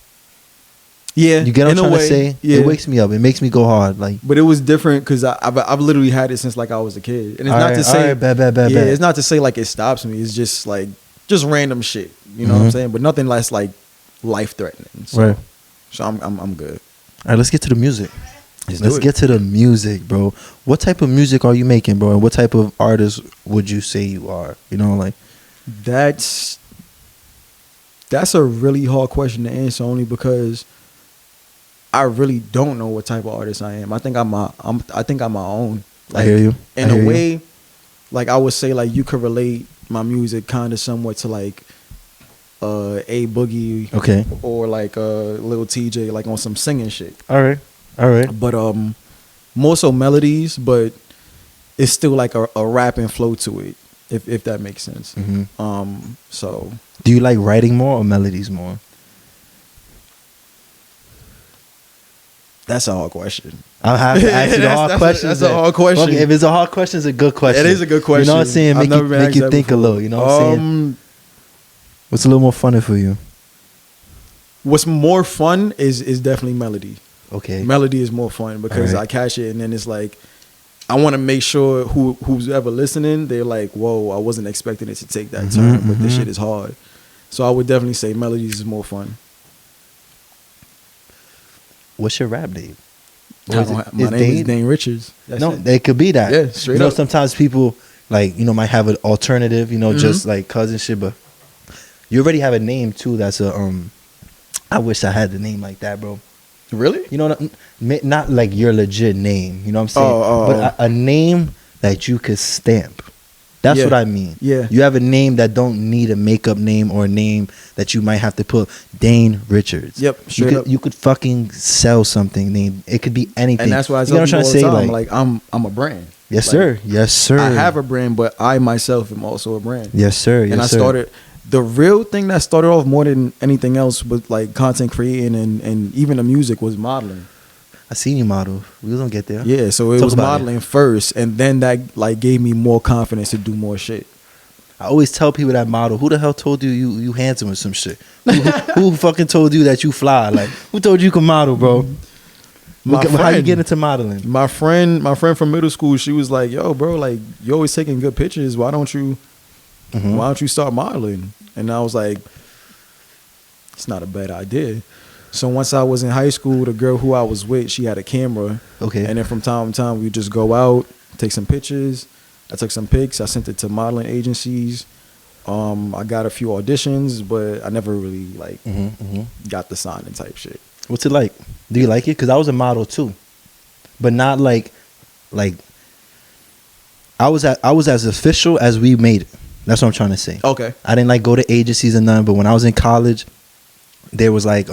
Yeah, you get what I'm trying to say? Yeah. It wakes me up. It makes me go hard. Like, but it was different because I've literally had it since like I was a kid, and it's not to say bad. It's not to say like it stops me. It's just like just random shit. You know what I'm saying? But nothing that's like life threatening. So, right. So I'm good. All right, let's get to the music. Let's get to the music, bro. What type of music are you making, bro? And what type of artist would you say you are? You know, like that's a really hard question to answer, only because I really don't know what type of artist I am. I think I'm my own. Like, I hear you. In a way, like I would say, like you could relate my music kind of somewhat to like A Boogie, okay, or like Lil TJ, like on some singing shit. All right. But more so melodies, but it's still like a rapping flow to it, if that makes sense. So do you like writing more or melodies more? That's a hard question. I'll have to ask you the hard questions. That's a hard question. Okay, if it's a hard question, it's a good question. It is a good question. You know what I'm saying? Make you think a little. You know what I'm saying? What's a little more funny for you? What's more fun is definitely melody. Okay. Melody is more fun because I catch it and then it's like I want to make sure who's ever listening, they're like, whoa, I wasn't expecting it to take that turn, but this shit is hard. So I would definitely say melodies is more fun. What's your rap name? My name is Dane Richards. It could be that. Yeah, straight up. Sometimes people like, might have an alternative, just like cousin shit, but you already have a name too. That's I wish I had a name like that, bro. Really? Not like your legit name. You know what I'm saying? But a name that you could stamp. That's what I mean. Yeah. You have a name that don't need a makeup name or a name that you might have to put Dane Richards. Yep. Straight up. You could fucking sell something name. It could be anything. And that's why I tell people all the time, like I'm a brand. Yes, sir. Yes, sir. I have a brand, but I myself am also a brand. Yes, sir. Yes, and I started the real thing that started off more than anything else with like content creating and even the music was modeling. I seen you model. We was gonna get there. Yeah, so it was modeling first, and then that like gave me more confidence to do more shit. I always tell people that model, who the hell told you handsome or some shit? Who fucking told you that you fly? Like, who told you can model, bro? How you get into modeling? My friend from middle school, she was like, yo, bro, like you're always taking good pictures. Why don't you start modeling? And I was like, it's not a bad idea. So once I was in high school, the girl who I was with, she had a camera. Okay. And then from time to time, we just go out, take some pictures. I took some pics. I sent it to modeling agencies. I got a few auditions, but I never really like got the signing type shit. What's it like? Do you like it? Because I was a model too, but not like I was as official as we made it. That's what I'm trying to say. Okay. I didn't like go to agencies and none, but when I was in college, there was like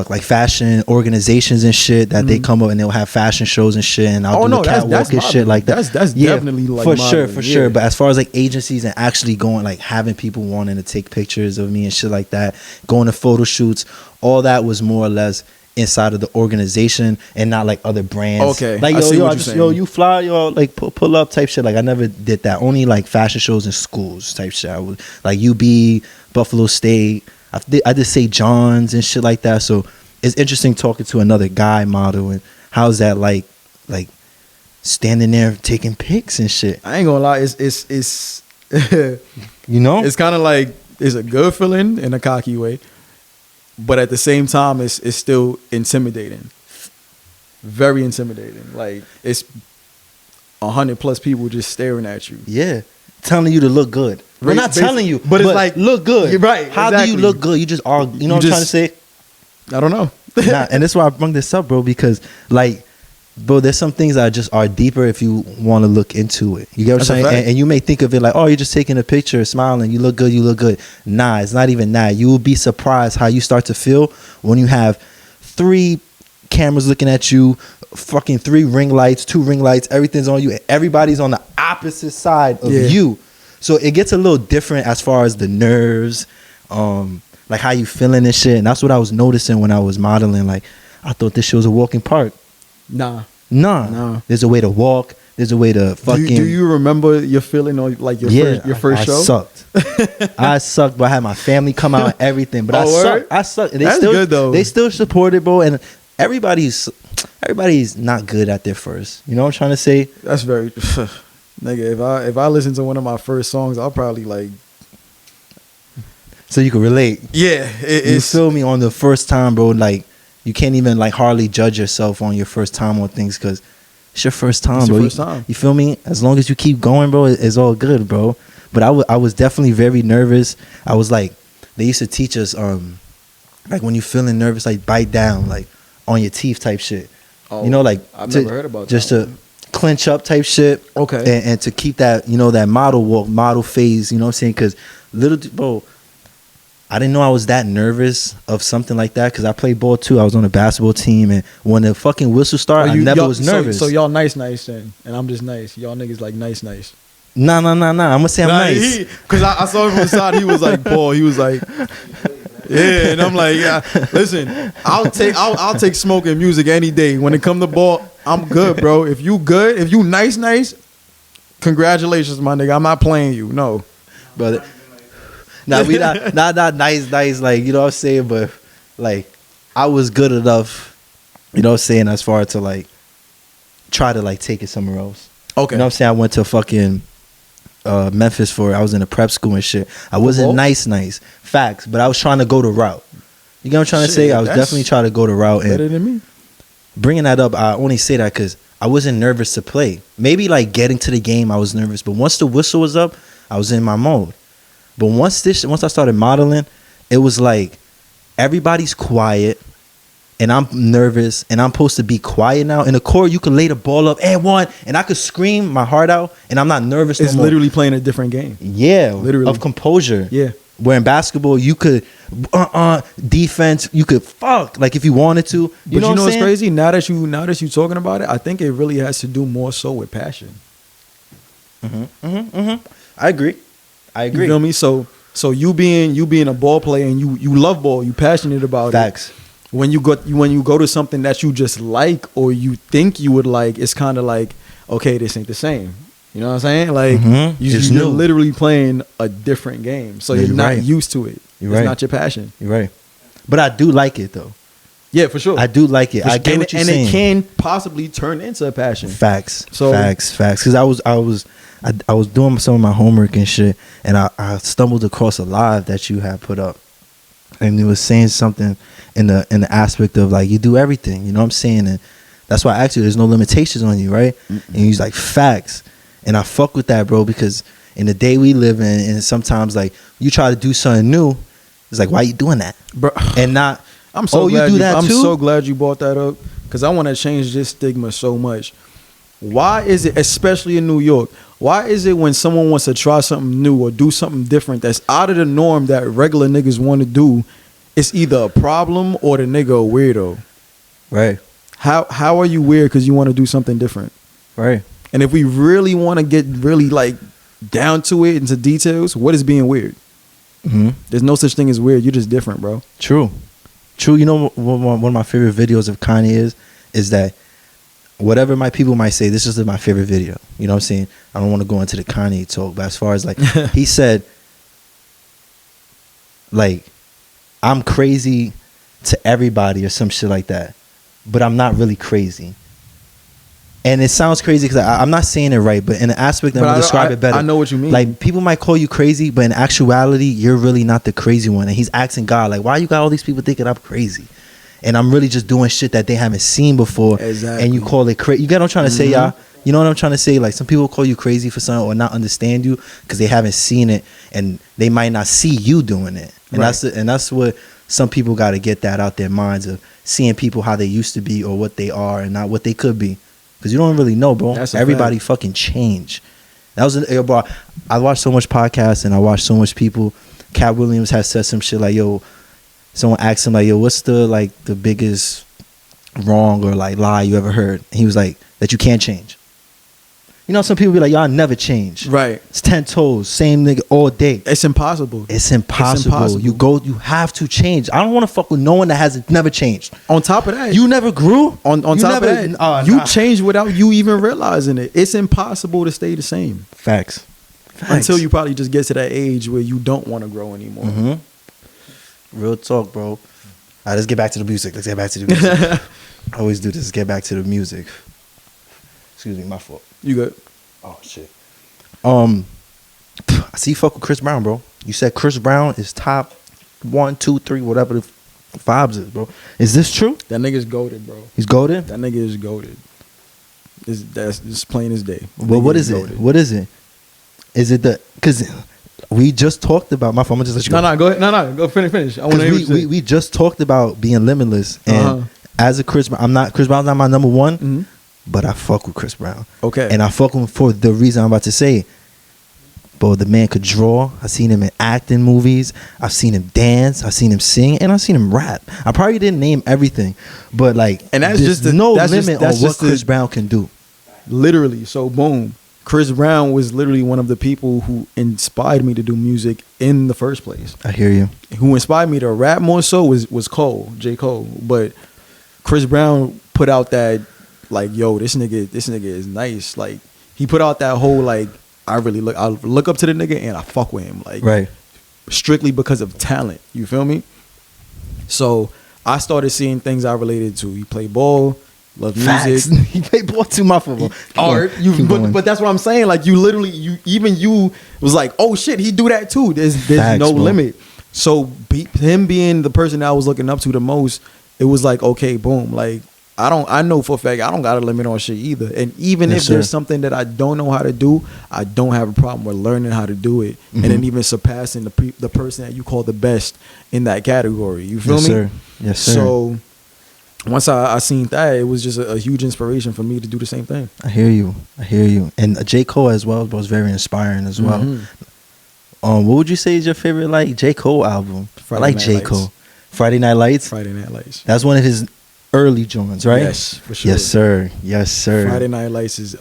like fashion organizations and shit that they come up and they'll have fashion shows and shit, and I'll do the catwalk and shit like that. That's definitely like for sure. But as far as like agencies and actually going like having people wanting to take pictures of me and shit like that, going to photo shoots, all that was more or less inside of the organization and not like other brands. Okay, like you fly, like pull up type shit. Like I never did that. Only like fashion shows in schools type shit. I would, like UB, Buffalo State. I did St. John's and shit like that. So it's interesting talking to another guy model and how's that like standing there taking pics and shit. I ain't gonna lie, it's you know, it's kind of like It's a good feeling in a cocky way, but at the same time, it's still intimidating. Very intimidating. Like it's 100+ people just staring at you. Yeah, telling you to look good. We're not telling you, but it's like look good. You're right. How do you look good? You just are. You know what I'm trying to say? I don't know. Nah, and that's why I bring this up, bro. Because like, bro, there's some things that just are deeper if you want to look into it. You get what I'm saying? And you may think of it like, oh, you're just taking a picture, smiling. You look good. You look good. Nah, it's not even that. You will be surprised how you start to feel when you have 3 cameras looking at you, fucking 3 ring lights, 2 ring lights, everything's on you. Everybody's on the opposite side of you. So it gets a little different as far as the nerves, like how you feeling and shit. And that's what I was noticing when I was modeling. Like, I thought this shit was a walking park. Nah. There's a way to walk. There's a way to fucking. Do you remember your feeling on like your first show? I sucked. I sucked, but I had my family come out and everything. But I sucked. And That's good though. They still supported, bro. And everybody's not good at their first. You know what I'm trying to say? That's very nigga. If I listen to one of my first songs, I'll probably like. So you can relate. Yeah, you feel me on the first time, bro. Like you can't even like hardly judge yourself on your first time on things because it's your first time, bro. You feel me? As long as you keep going, bro, it's all good, bro. But I was definitely very nervous. I was like, they used to teach us like when you feeling nervous, like bite down, like on your teeth type shit. Oh, you know, like I've never heard about just to clench up type shit. Okay. And to keep that, you know, that model walk, model phase. You know what I'm saying? Because bro, I didn't know I was that nervous of something like that because I played ball too. I was on a basketball team, and when the fucking whistle started, I never was nervous. So y'all nice then, and I'm just nice. Y'all niggas like nice. Nah. I'm gonna say I'm nice. Because I saw him from the side. He was like, Paul. He was like, yeah, and I'm like, yeah. Listen, I'll take smoke and music any day. When it come to ball, I'm good, bro. If you good, if you nice, congratulations, my nigga. I'm not playing you, no, brother. Nah, we not nice, like, you know what I'm saying? But, like, I was good enough, you know what I'm saying, as far to, like, try to, like, take it somewhere else. Okay. You know what I'm saying? I went to fucking Memphis I was in a prep school and shit. I wasn't nice, facts, but I was trying to go the route. You get what I'm trying to say? I was definitely trying to go the route. Better than me. Bringing that up, I only say that because I wasn't nervous to play. Maybe, like, getting to the game, I was nervous. But once the whistle was up, I was in my mode. But once I started modeling, it was like everybody's quiet and I'm nervous and I'm supposed to be quiet now. In the court, you can lay the ball up and one, and I could scream my heart out and I'm not nervous. It's literally playing a different game. Yeah, literally of composure. Yeah, where in basketball you could defense, you could fuck like if you wanted to. You know what's crazy? Now that you talking about it, I think it really has to do more so with passion. I agree. You feel me? So you being a ball player and you love ball, you passionate about Facts. it. When you go to something that you just like or you think you would like, it's kind of like, okay, this ain't the same. You know what I'm saying? Like you're literally playing a different game, so you're not used to it. It's not your passion. You're right. But I do like it though. Yeah, for sure. I do like it. I get what you're saying. And it can possibly turn into a passion. Facts. Because I was doing some of my homework and shit, and I stumbled across a live that you had put up, and it was saying something in the aspect of like you do everything. You know what I'm saying? And that's why I asked you. There's no limitations on you, right? Mm-mm. And he's like facts, and I fuck with that, bro, because in the day we live in, and sometimes like you try to do something new, it's like why you doing that, bro? And not. I'm so glad you brought that up because I want to change this stigma so much. Why is it, especially in New York, why is it when someone wants to try something new or do something different that's out of the norm that regular niggas want to do, it's either a problem or the nigga a weirdo? Right. How are you weird because you want to do something different? Right. And if we really want to get really like down to it into details, what is being weird? Mm-hmm. There's no such thing as weird. You're just different, bro. True. You know, one of my favorite videos of Kanye is that whatever my people might say, this is my favorite video. You know what I'm saying? I don't want to go into the Kanye talk, but as far as like, he said, like, I'm crazy to everybody or some shit like that, but I'm not really crazy. And it sounds crazy because I'm not saying it right, but in an aspect, I'm going to describe it better. I know what you mean. Like, people might call you crazy, but in actuality, you're really not the crazy one. And he's asking God, like, why you got all these people thinking I'm crazy? And I'm really just doing shit that they haven't seen before. Exactly. And you call it crazy. You get what I'm trying to say, y'all? You know what I'm trying to say? Like, some people call you crazy for something or not understand you because they haven't seen it, and they might not see you doing it. And that's what some people got to get that out their minds, of seeing people how they used to be or what they are and not what they could be. Because you don't really know, bro. Everybody fucking change. That was bro. I watched so much podcasts and I watched so much people. Cat Williams has said some shit like, yo, someone asked him like, yo, what's the biggest wrong or like lie you ever heard? And he was like, that you can't change. You know, some people be like, y'all never change. Right. It's 10 toes, same nigga all day. It's impossible. It's impossible. You have to change. I don't want to fuck with no one that hasn't never changed. On top of that, you never grew. On top of that, you changed without you even realizing it. It's impossible to stay the same. Facts. Until you probably just get to that age where you don't want to grow anymore. Mm-hmm. Real talk, bro. All right, let's get back to the music. I always do this. Let's get back to the music. Excuse me, my fault. You good? Oh shit. I see you fuck with Chris Brown, bro. You said Chris Brown is top 1, 2, 3, whatever the vibes is, bro. Is this true? That nigga's goated, bro. He's goated? That nigga is goated. That's just plain as day. Well, what is it? What is it? Is it because we just talked about my phone? I'm just let you go. No, go ahead. No, go finish. I want to hear we just talked about being limitless, and as a Chris Brown, Chris Brown's not my number one. But I fuck with Chris Brown. Okay. And I fuck with him for the reason I'm about to say. Bro, the man could draw. I've seen him in acting movies. I've seen him dance. I've seen him sing. And I've seen him rap. I probably didn't name everything. But like, and that's there's just no limit on what Chris Brown can do. Literally. So boom. Chris Brown was literally one of the people who inspired me to do music in the first place. I hear you. Who inspired me to rap more so was Cole, J. Cole. But Chris Brown put out that, like, yo, this nigga is nice. Like, he put out that whole, like, I look up to the nigga and I fuck with him. Like, right. Strictly because of talent. You feel me? So I started seeing things I related to. He played ball, loved music. He played ball too much for him. Art. But that's what I'm saying. Like, you was like, oh shit, he do that too. There's no limit. So him being the person that I was looking up to the most, it was like, okay, boom, like, I know for a fact I don't got a limit on shit either. And even if there's something that I don't know how to do, I don't have a problem with learning how to do it. And then even surpassing the person that you call the best in that category. You feel me? Sir. Yes, sir. So once I seen that, it was just a huge inspiration for me to do the same thing. I hear you. And J. Cole as well was very inspiring as well. What would you say is your favorite, like, J. Cole album? I like J. Cole. Friday Night Lights? Friday Night Lights. That's one of his early joints, right? Yes, for sure. Yes, sir. Friday Night Lights is,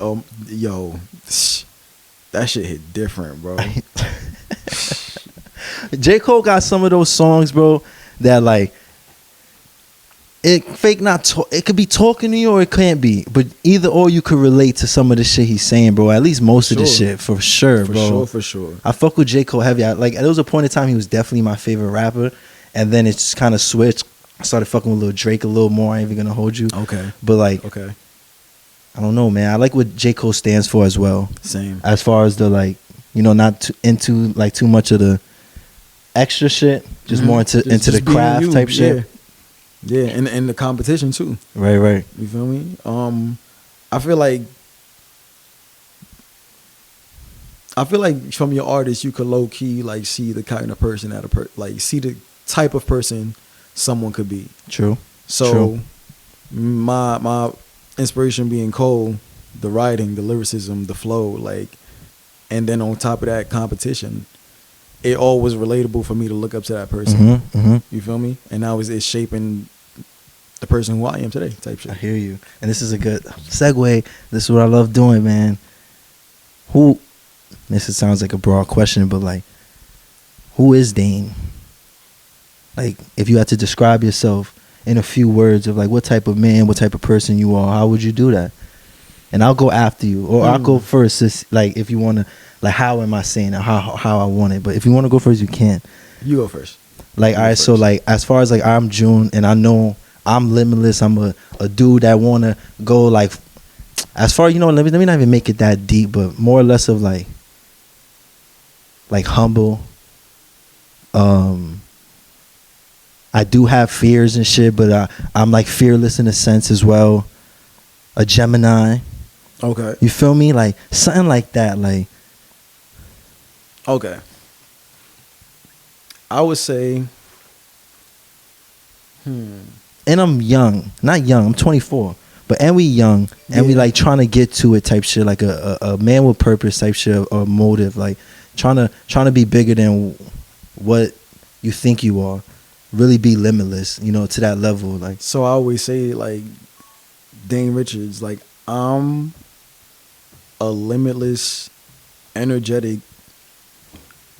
that shit hit different, bro. J. Cole got some of those songs, bro, that, like, it could be talking to you or it can't be, but either or you could relate to some of the shit he's saying, bro. At least most of the shit, for sure, bro. For sure. I fuck with J. Cole heavy. There was a point in time he was definitely my favorite rapper, and then it just kind of switched. I started fucking with Lil Drake a little more. I ain't even gonna hold you. Okay. But like, I don't know, man. I like what J. Cole stands for as well. Same. As far as the, like, not into like too much of the extra shit, just more into the craft type shit. Yeah, and the competition too. Right. You feel me? I feel like from your artist you could low key like see the kind of person see the type of person someone could be. True. So my inspiration being Cole, the writing, the lyricism, the flow, like, and then on top of that, competition. It all was relatable for me to look up to that person. You feel me? And now it's shaping the person who I am today, type shit. I hear you. And this is a good segue. This is what I love doing, man. This sounds like a broad question, but like, who is Dane? Like, if you had to describe yourself in a few words of like what type of man, what type of person you are, how would you do that? And I'll go after you, or I'll go first. Just, like, if you want to, like, how am I saying it? How I want it? But if you want to go first, you can. You go first. Like, all right. So like, as far as like, I'm June, and I know I'm limitless. I'm a dude that want to go like as far, let me not even make it that deep, but more or less of like humble. I do have fears and shit, but I'm like fearless in a sense as well. A Gemini. Okay. You feel me? Like something like that. Like. Okay. I would say. And I'm young. Not young. I'm 24. And we young. And we like trying to get to it type shit. Like a man with purpose type shit or motive. Like trying to be bigger than what you think you are. Really be limitless, to that level. Like, so I always say, like, Dane Richards, like, I'm a limitless, energetic,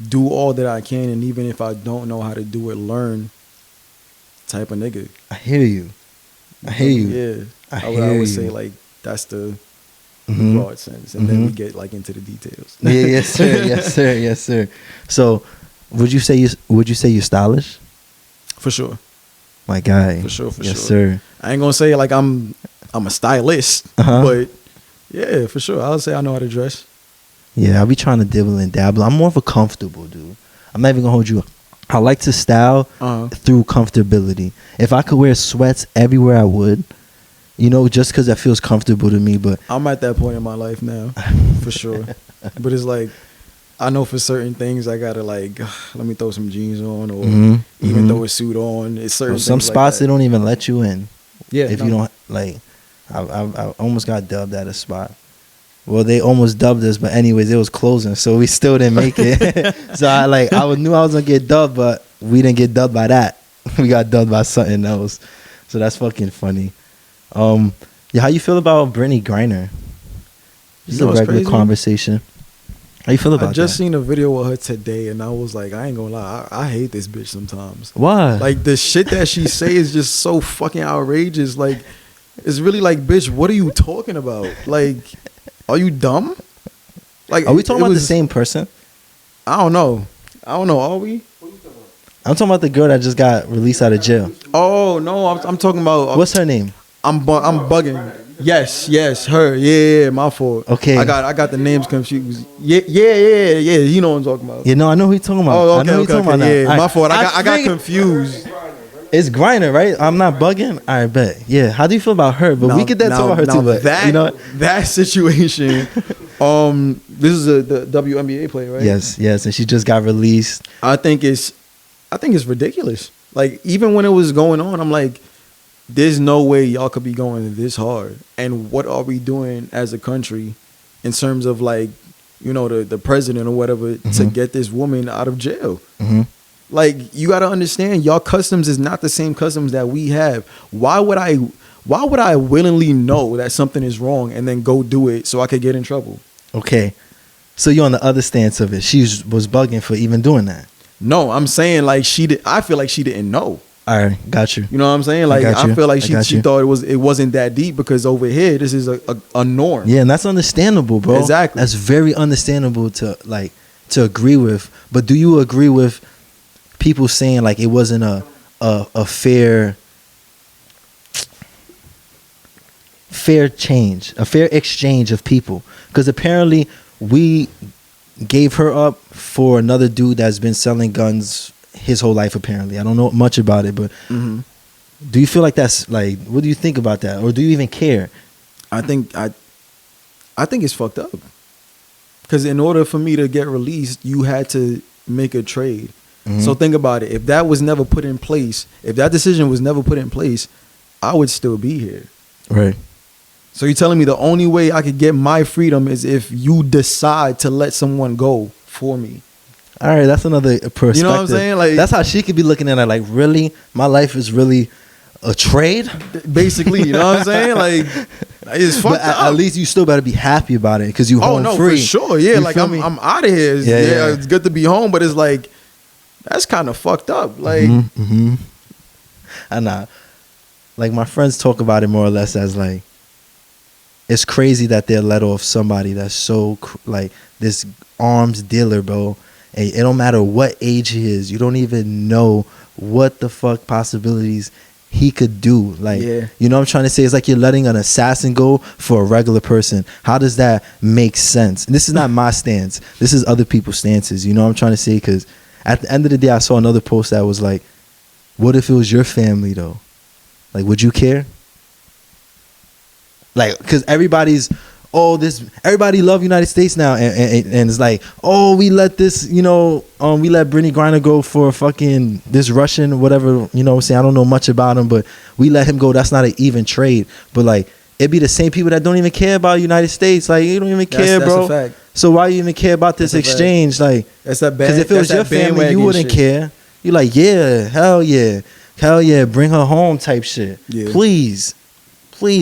do all that I can, and even if I don't know how to do it, learn type of nigga. I hear you. Yeah. I would say, like, that's the broad sense. And then we get, like, into the details. Yeah, yes, sir. Yes, sir. So, would you say you're stylish? For sure. My guy. For sure. Yes, sir. I ain't gonna say like I'm a stylist, but yeah, for sure. I'll say I know how to dress. Yeah, I'll be trying to dibble and dabble. I'm more of a comfortable dude. I'm not even gonna hold you. I like to style through comfortability. If I could wear sweats everywhere, I would. Just because that feels comfortable to me. But I'm at that point in my life now, for sure. But it's like, I know for certain things I gotta like, let me throw some jeans on or even throw a suit on. It's certain some things spots like that. They don't even let you in. Yeah, if you don't like, I almost got dubbed at a spot. Well, they almost dubbed us, but anyways, it was closing, so we still didn't make it. So I knew I was gonna get dubbed, but we didn't get dubbed by that. We got dubbed by something else. So that's fucking funny. Yeah, how you feel about Brittany Griner? Just a regular conversation. How you feel about that? I just seen a video of her today, and I was like, I ain't gonna lie, I hate this bitch sometimes. Why? Like, the shit that she say is just so fucking outrageous. Like, it's really like, bitch, what are you talking about? Like, are you dumb? Like, are we talking about the same person? I don't know. Are we? I'm talking about the girl that just got released out of jail. Oh no, I'm talking about. What's her name? I'm bugging. Yes, her. Yeah, my fault. Okay. I got the names confused. Yeah. You know what I'm talking about. Yeah, no, I know who you're talking about. Oh, okay, okay. Yeah, my fault. I got confused. It's Griner, right? I'm not bugging. I bet. Yeah. How do you feel about her? But we could talk about her too. But that situation. This is the WNBA player, right? Yes, and she just got released. I think it's ridiculous. Like, even when it was going on, I'm like, there's no way y'all could be going this hard. And what are we doing as a country in terms of, like, the president or whatever to get this woman out of jail? Like, you got to understand, y'all customs is not the same customs that we have. Why would I willingly know that something is wrong and then go do it so I could get in trouble? Okay. So you're on the other stance of it. She was bugging for even doing that. No, I'm saying, like, I feel like she didn't know. All right, got you. You know what I'm saying? Like, I feel like she thought it wasn't that deep, because over here this is a norm. Yeah, and that's understandable, bro. Exactly. That's very understandable to agree with. But do you agree with people saying like it wasn't a fair exchange of people? Because apparently we gave her up for another dude that's been selling guns his whole life, apparently. I don't know much about it, but do you feel like that's like, what do you think about that? Or do you even care? I think it's fucked up. Because in order for me to get released, you had to make a trade. So think about it. If that was never put in place, if that decision was never put in place, I would still be here. Right. So you're telling me the only way I could get my freedom is if you decide to let someone go for me. All right, that's another perspective. You know what I'm saying? Like, that's how she could be looking at it. Like, really, my life is really a trade. Basically, you know what I'm saying? Like, it's fucked up. At least you still better be happy about it because you home free. For sure. Yeah, you like I'm out of here. Yeah, it's good to be home, but it's like, that's kind of fucked up. Like, and like my friends talk about it more or less as like, it's crazy that they're let off somebody that's so like this arms dealer, bro. And it don't matter what age he is. You don't even know what the fuck possibilities he could do. Like, Yeah. you know what I'm trying to say? It's like you're letting an assassin go for a regular person. How does that make sense? And this is not my stance. This is other people's stances. You know what I'm trying to say? Because at the end of the day, I saw another post that was like, what if it was your family though? Like, would you care? Like, because everybody love United States now, and it's like, oh, we let this, we let Brittany Griner go for fucking this Russian, whatever, you know what I'm saying? I don't know much about him, but we let him go. That's not an even trade. But like, it'd be the same people that don't even care about United States. Like, you don't even care, bro. That's a fact. So why you even care about this exchange? Like, that's that bad. Because if it was your family, you wouldn't care. You're like, yeah, hell yeah, bring her home type shit. Yeah. Please,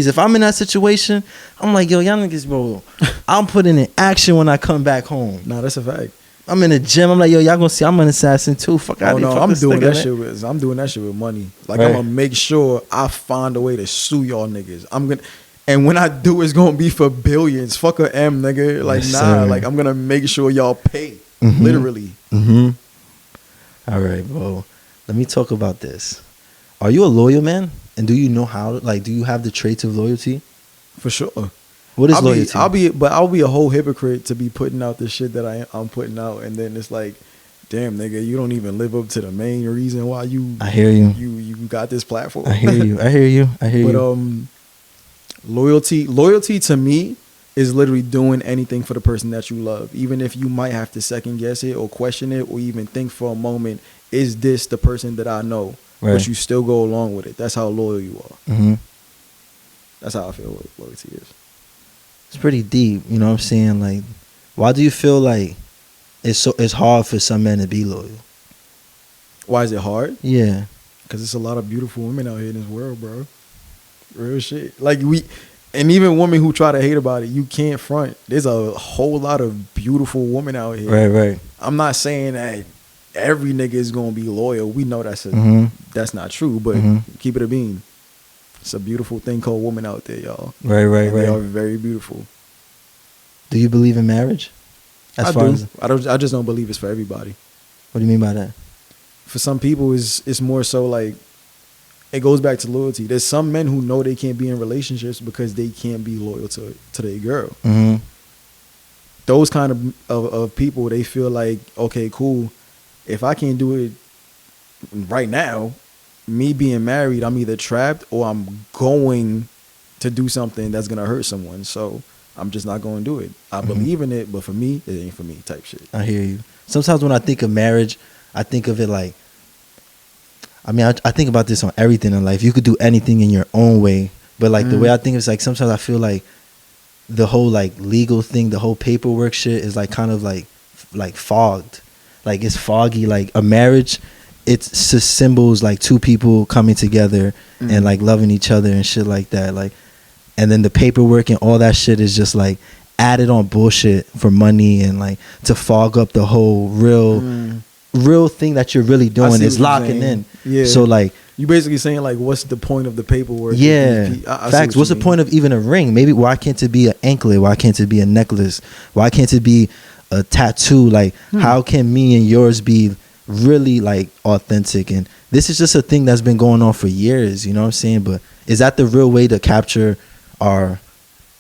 if I'm in that situation, I'm like, yo, y'all niggas, bro, I'm putting in action when I come back home. Nah, that's a fact. I'm in the gym. I'm like, yo, y'all gonna see I'm an assassin too. Fuck out of here. I'm doing that shit with money. Like, right. I'm gonna make sure I find a way to sue y'all niggas. And when I do, it's gonna be for billions. Fuck a M, nigga. Like, yes, nah, like, I'm gonna make sure y'all pay. Mm-hmm. Literally. Mm-hmm. All right, bro. Let me talk about this. Are you a loyal man? And do you know how? Like, do you have the traits of loyalty? For sure. What is loyalty? I'll be a whole hypocrite to be putting out the shit that I'm putting out, and then it's like, damn, nigga, you don't even live up to the main reason why you. I hear you. You got this platform. I hear you. But loyalty to me is literally doing anything for the person that you love, even if you might have to second guess it or question it or even think for a moment, is this the person that I know? Right. But you still go along with it. That's how loyal you are. Mm-hmm. That's how I feel loyalty is. It's pretty deep, you know what I'm saying? Like, why do you feel like it's hard for some men to be loyal? Why is it hard? Yeah. Because there's a lot of beautiful women out here in this world, bro. Real shit. Like, and even women who try to hate about it, you can't front. There's a whole lot of beautiful women out here. Right. I'm not saying that every nigga is gonna be loyal. We know that's not true, but keep it a bean. It's a beautiful thing called woman out there, y'all. Right. They are very beautiful. Do you believe in marriage? I do. I just don't believe it's for everybody. What do you mean by that? For some people, it's more so like, it goes back to loyalty. There's some men who know they can't be in relationships because they can't be loyal to their girl. Mm-hmm. Those kind of people, they feel like, okay, cool. If I can't do it right now, me being married, I'm either trapped or I'm going to do something that's going to hurt someone. So I'm just not going to do it. I believe in it, but for me, it ain't for me type shit. I hear you. Sometimes when I think of marriage, I think of it like, I think about this on everything in life. You could do anything in your own way. But like the way I think is like, sometimes I feel like the whole like legal thing, the whole paperwork shit is like kind of like fogged. Like, it's foggy. Like, a marriage, it's just symbols like two people coming together and like loving each other and shit like that. Like, and then the paperwork and all that shit is just like added on bullshit for money and like to fog up the whole real thing that you're really doing is locking in. Yeah. So like, you basically saying like, what's the point of the paperwork? Yeah. Facts. What's the point of even a ring? Maybe why can't it be an anklet? Why can't it be a necklace? Why can't it be a tattoo? Like, how can me and yours be really like authentic? And this is just a thing that's been going on for years, you know what I'm saying? But is that the real way to capture our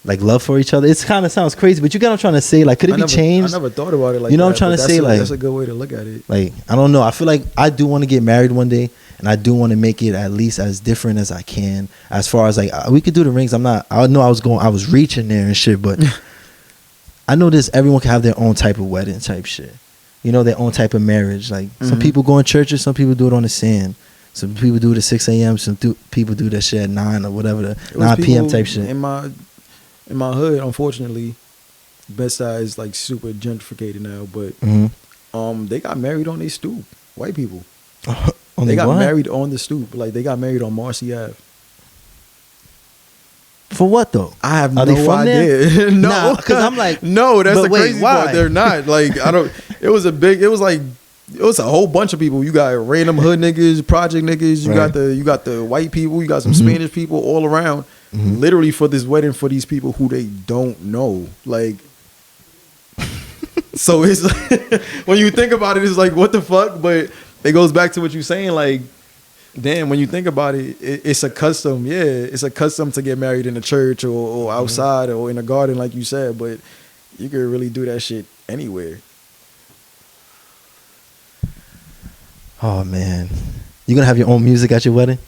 like love for each other? It kind of sounds crazy, but you get what I'm trying to say. Like, could it be changed? I never thought about it like that. You know what I'm trying to say? Like, that's a good way to look at it. Like, I don't know. I feel like I do want to get married one day, and I do want to make it at least as different as I can. As far as like, we could do the rings. I know I was reaching there and shit, but I know everyone can have their own type of wedding type shit. You know, their own type of marriage. Like, some people go in churches, some people do it on the sand. Some people do it at 6 a.m. Some people do that shit at 9 or whatever, the 9 p.m. type shit. In my hood, unfortunately, Bedside is like super gentrificated now, but they got married on their stoop. White people. They got married on the stoop. Like, they got married on Marcy Ave. For what though? I have no idea. No, because I'm like, no, that's the crazy part. They're not. Like, I don't. It was a whole bunch of people. You got random hood niggas, project niggas. You got the white people. You got some Spanish people all around. Literally for this wedding for these people who they don't know. Like, so it's like, when you think about it, it's like, what the fuck? But it goes back to what you're saying. Like Damn, when you think about it, it's a custom. Yeah, it's a custom to get married in a church or outside or in a garden, like you said. But you could really do that shit anywhere. Oh man, you gonna have your own music at your wedding?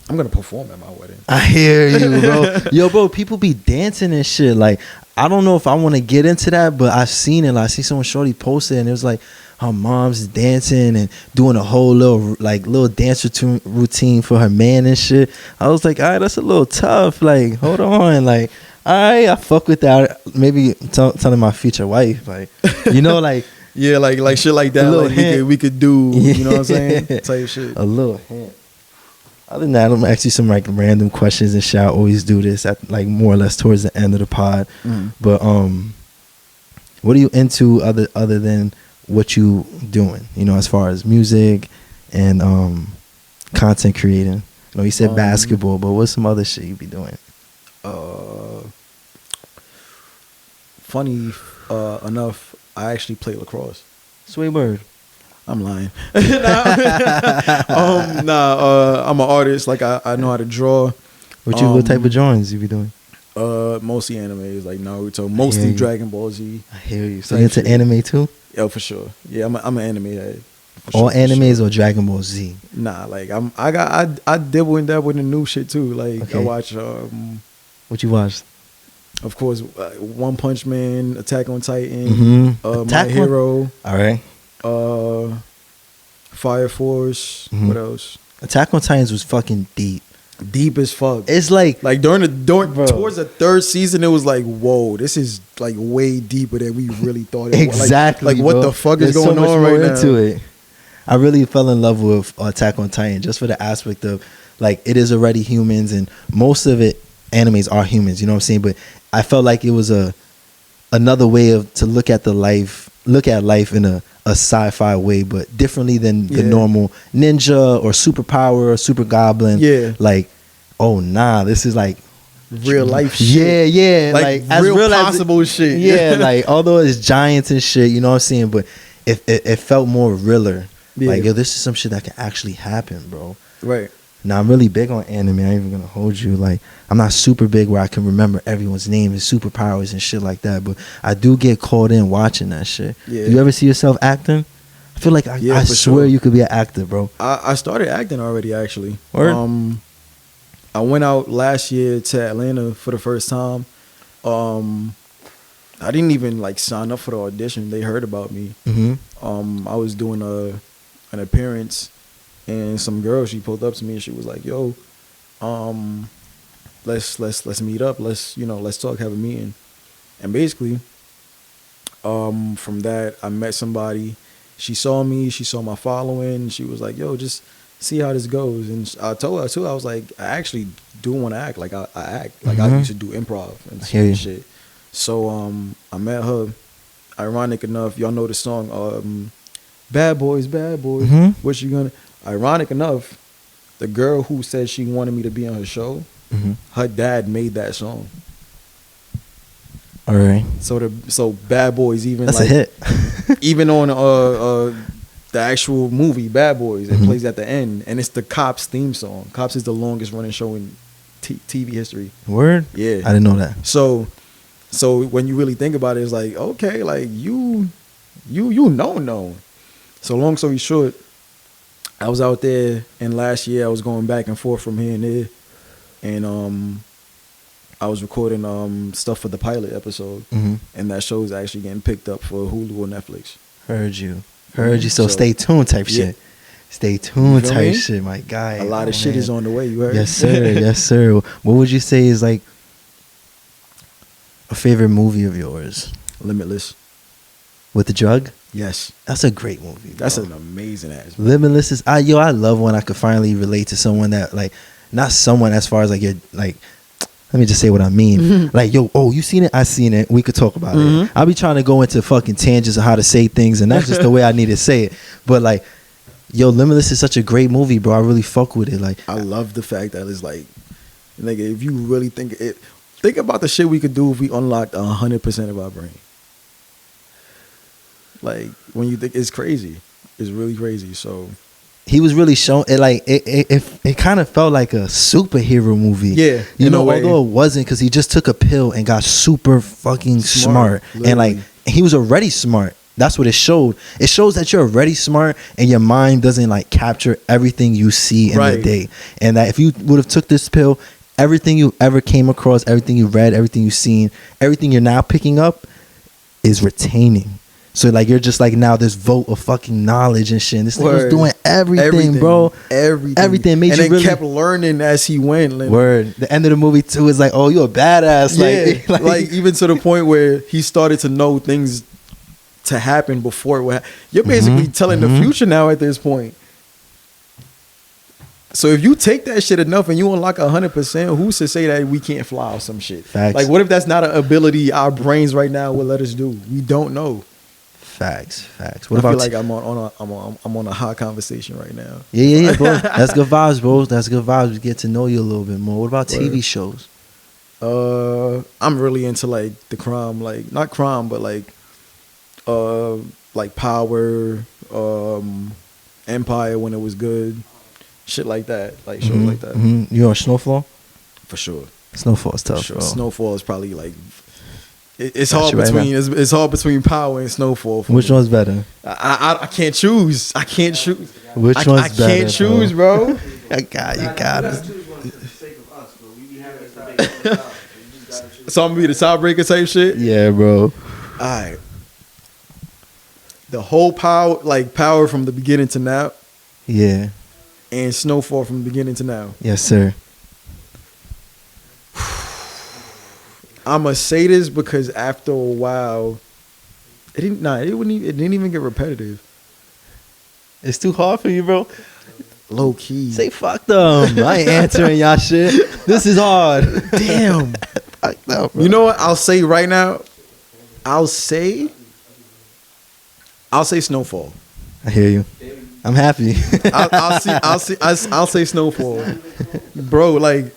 I'm gonna perform at my wedding. I hear you, bro. Yo, bro, people be dancing and shit. Like, I don't know if I want to get into that, but I've seen it. Like, I see someone shorty posted, and it was like her mom's dancing and doing a whole little dance routine for her man and shit. I was like, all right, that's a little tough. Like, hold on, like, all right, I fuck with that. Maybe telling my future wife, like, you know, like. Yeah, like shit like that. Like we could do, you know what I'm saying? Type shit. A little hint. Other than that, I'm gonna ask you some like random questions and shit. I always do this at like more or less towards the end of the pod. Mm-hmm. But what are you into other than what you doing? You know, as far as music and content creating. You know, you said basketball, but what's some other shit you be doing? Funny enough, I actually play lacrosse. Sweet word. I'm lying. I'm an artist. Like I know how to draw. What type of drawings you be doing? Mostly animes like Naruto, mostly Dragon Ball Z. I hear you. So you into anime too? Yeah, for sure. Yeah, I'm an anime head. All animes or Dragon Ball Z? Nah, like I dibble and dabble in the new shit too. Like I watch. What you watched? Of course, One Punch Man, Attack on Titan, My Hero. All right. Fire Force. Mm-hmm. What else? Attack on Titans was fucking deep. Deep as fuck. It's like towards the third season, it was like, whoa, this is like way deeper than we really thought it was. Exactly. Like what the fuck is going on right now? Into it. I really fell in love with Attack on Titan just for the aspect of like it is already humans and most of it animes are humans, you know what I'm saying? But I felt like it was another way to look at life in a sci-fi way, but differently than the normal ninja or superpower or super goblin. Yeah. Like, oh nah, this is like real life shit. Yeah. Like as real possible shit. Yeah, like although it's giants and shit, you know what I'm saying? But it felt more realer. Yeah. Like, yo, this is some shit that can actually happen, bro. Right. Now, I'm really big on anime. I ain't even gonna hold you. Like, I'm not super big where I can remember everyone's name and superpowers and shit like that. But I do get caught in watching that shit. Yeah. Do you ever see yourself acting? I feel like I swear you could be an actor, bro. I started acting already, actually. Word? I went out last year to Atlanta for the first time. I didn't even like sign up for the audition. They heard about me. Mm-hmm. I was doing an appearance. And some girl, she pulled up to me and she was like, "Yo, let's meet up. Let's talk, have a meeting." And basically, from that, I met somebody. She saw me. She saw my following. She was like, "Yo, just see how this goes." And I told her too. I was like, "I actually do want to act. Like I act. Like I used to do improv and shit." So I met her. Ironic enough, y'all know the song "Bad Boys, Bad Boys." Mm-hmm. What you gonna? Ironic enough, the girl who said she wanted me to be on her show, her dad made that song. All right. So Bad Boys even that's like, a hit. even on the actual movie Bad Boys, it plays at the end, and it's the Cops theme song. Cops is the longest running show in TV history. Word? Yeah, I didn't know that. So when you really think about it, it's like, okay, like you know. So long story short, I was out there, and last year I was going back and forth from here and there, and I was recording stuff for the pilot episode, and that show is actually getting picked up for Hulu or Netflix. Heard you. So stay tuned type shit. Stay tuned type shit, my guy. A lot of shit is on the way. You heard? Yes, sir. Yes, sir. What would you say is like a favorite movie of yours? Limitless. With the drug? Yes. That's a great movie, bro. That's an amazing ass movie. Limitless is I love when I could finally relate to someone that like not someone as far as like you're like let me just say what I mean. Like, yo, you seen it? I seen it. We could talk about it. I'll be trying to go into fucking tangents of how to say things, and that's just the way I need to say it. But like, yo, Limitless is such a great movie, bro. I really fuck with it. Like, I love the fact that it's like if you really think about the shit we could do if we unlocked 100% of our brain. Like, when you think it's crazy, it's really crazy. So he was really showing it. Like it kind of felt like a superhero movie. Yeah, you know, although it wasn't, because he just took a pill and got super fucking smart. And like he was already smart. That's what it showed. It shows that you're already smart and your mind doesn't like capture everything you see in the day. And that if you would have took this pill, everything you ever came across, everything you read, everything you've seen, everything you're now picking up is retaining. So like you're just like now this vote of fucking knowledge and shit. This nigga was doing everything, bro. Everything made and you then really kept learning as he went. Like, word. The end of the movie too is like, oh, you a badass. Yeah, like even to the point where he started to know things to happen before it would you're basically telling the future now at this point. So if you take that shit enough and you unlock 100%, who's to say that we can't fly or some shit? Facts. Like what if that's not an ability our brains right now will let us do? We don't know. Facts. What I feel like I'm on a hot conversation right now. Yeah, bro. That's good vibes, bro. That's good vibes. We get to know you a little bit more. What about TV shows? I'm really into like the crime, like not crime, but like Power, Empire when it was good, shit like that, like shows like that. You on Snowfall? For sure. Snowfall is tough, sure. bro. Snowfall is probably like it's hard between it's hard between Power and Snowfall. Which one's better? I can't choose. I can't choose. Which one's better? I can't choose, bro. You got it. So I'm gonna be the tiebreaker type shit. Yeah, bro. All right. The whole Power from the beginning to now. Yeah. And Snowfall from the beginning to now. Yes, sir. I'ma say this because after a while, it didn't even get repetitive. It's too hard for you, bro. Low key. Say fuck them. I ain't answering y'all shit. This is hard. Damn. Fuck them, bro. You know what? I'll say right now. I'll say Snowfall. I hear you. I'm happy. I'll say Snowfall, bro. Like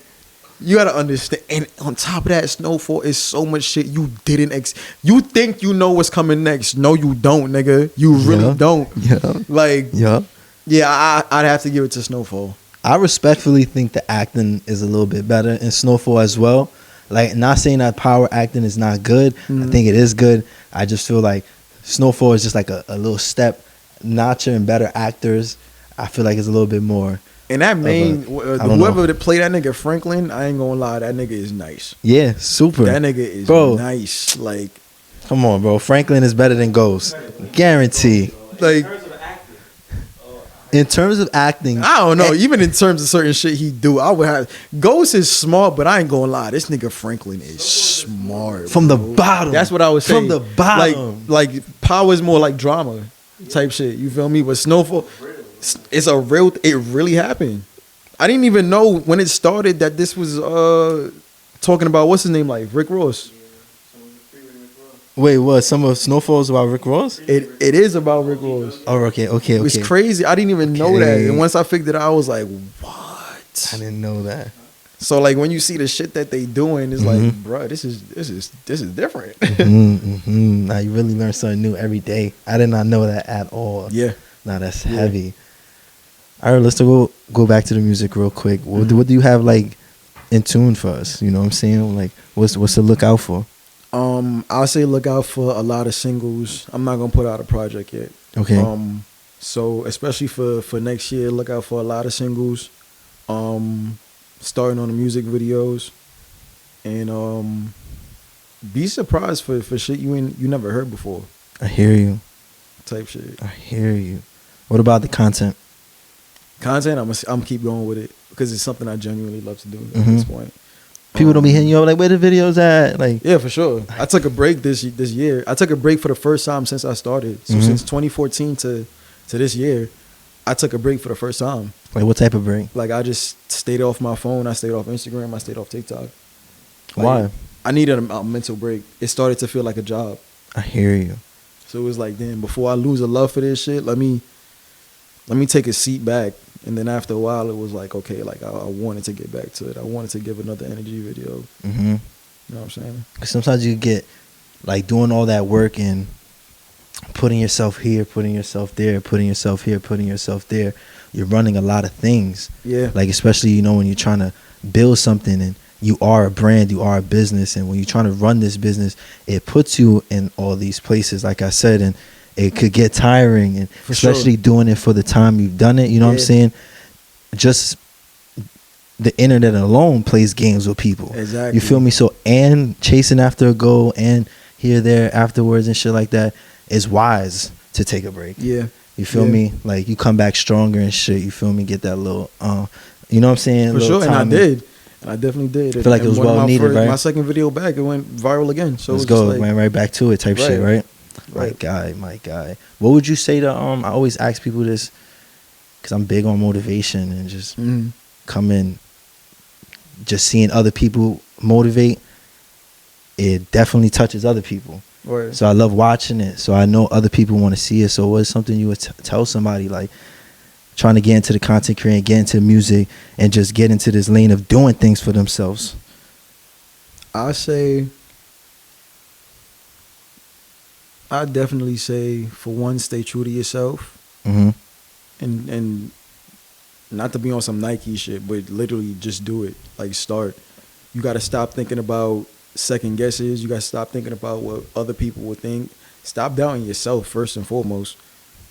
you gotta understand. And on top of that, Snowfall is so much shit you didn't. You think you know what's coming next? No, you don't, nigga. You really don't. Yeah. Like. Yeah. Yeah, I'd have to give it to Snowfall. I respectfully think the acting is a little bit better in Snowfall as well. Like, not saying that Power acting is not good. I think it is good. I just feel like Snowfall is just like a little step notcher and better actors. I feel like it's a little bit more. And that whoever that played that nigga Franklin, I ain't gonna lie, that nigga is nice. Yeah, super. That nigga is nice. Like, come on, bro. Franklin is better than Ghost. Guarantee. Like, in terms of acting, I don't know. Even in terms of certain shit he do, I would have. Ghost is smart, but I ain't gonna lie. This nigga Franklin is smart from the bottom. That's what I was saying. From the bottom, like Power is more like drama type shit. You feel me? But Snowfall, it's a real. It really happened. I didn't even know when it started that this was talking about what's his name, like Rick Ross. Wait, what? Some of Snowfall is about Rick Ross? It is about Rick Ross. Oh, okay. It's crazy. I didn't even know that. And once I figured it out, I was like, what? I didn't know that. So like when you see the shit that they doing, it's like, bro, this is different. Now you really learn something new every day. I did not know that at all. Yeah. Now that's heavy. All right, let's go back to the music real quick. What do you have like in tune for us? You know what I'm saying? Like what's to look out for? I'll say look out for a lot of singles. I'm not gonna put out a project yet. Okay. So especially for next year, look out for a lot of singles. Starting on the music videos, and be surprised for shit you never heard before. I hear you. Type shit. I hear you. What about the content? I'm keep going with it because it's something I genuinely love to do at this point. People don't be hitting you up like, where the videos at? Like, yeah, for sure. I took a break this year. I took a break for the first time since I started. So since 2014 to this year, I took a break for the first time. Like, what type of break? Like, I just stayed off my phone. I stayed off Instagram. I stayed off TikTok. Like, why? I needed a mental break. It started to feel like a job. I hear you. So it was like, damn, before I lose a love for this shit, let me take a seat back. And then after a while, it was like, okay, like I wanted to get back to it. I wanted to give another energy video. You know what I'm saying? Sometimes you get like doing all that work and putting yourself here, putting yourself there, putting yourself here, putting yourself there. you're running a lot of things. Yeah. Like, especially, you know, when you're trying to build something and you are a brand, you are a business, and when you're trying to run this business, it puts you in all these places, like I said, and it could get tiring, and For especially sure. doing it for the time you've done it, you know what I'm saying? Just the internet alone plays games with people. Exactly. You feel me? So, and chasing after a goal and here, there, afterwards and shit like that is wise to take a break. Yeah. You feel me? Like, you come back stronger and shit. You feel me? Get that little, you know what I'm saying? For sure, and I did. I definitely did. I feel like it was well needed, right? My second video back, it went viral again. So let's go, like, went right back to it type shit, right? Right. My guy. What would you say to, I always ask people this because I'm big on motivation and just coming, just seeing other people motivate. It definitely touches other people. Right. So I love watching it. So I know other people want to see it. So what's something you would tell somebody, like, trying to get into the content creating, get into music, and just get into this lane of doing things for themselves? I definitely say, for one, stay true to yourself. And not to be on some Nike shit, but literally just do it. Like, start. You got to stop thinking about second guesses. You got to stop thinking about what other people would think. Stop doubting yourself first and foremost,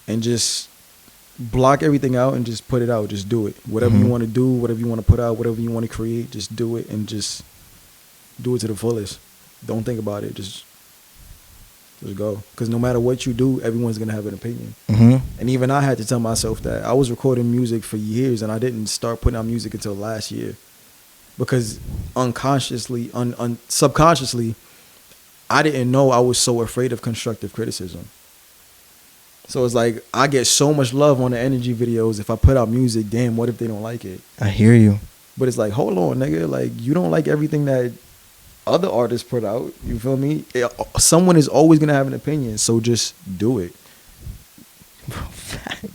and just block everything out and just put it out. Just do it. Whatever you want to do, whatever you want to put out, whatever you want to create, just do it, and just do it to the fullest. Don't think about it. Just go. Because no matter what you do, everyone's going to have an opinion. And even I had to tell myself that. I was recording music for years, and I didn't start putting out music until last year. Because unconsciously, subconsciously, I didn't know I was so afraid of constructive criticism. So it's like, I get so much love on the energy videos. If I put out music, damn, what if they don't like it? I hear you. But it's like, hold on, nigga. Like, you don't like everything that other artists put out. You feel me? Someone is always going to have an opinion. So just do it.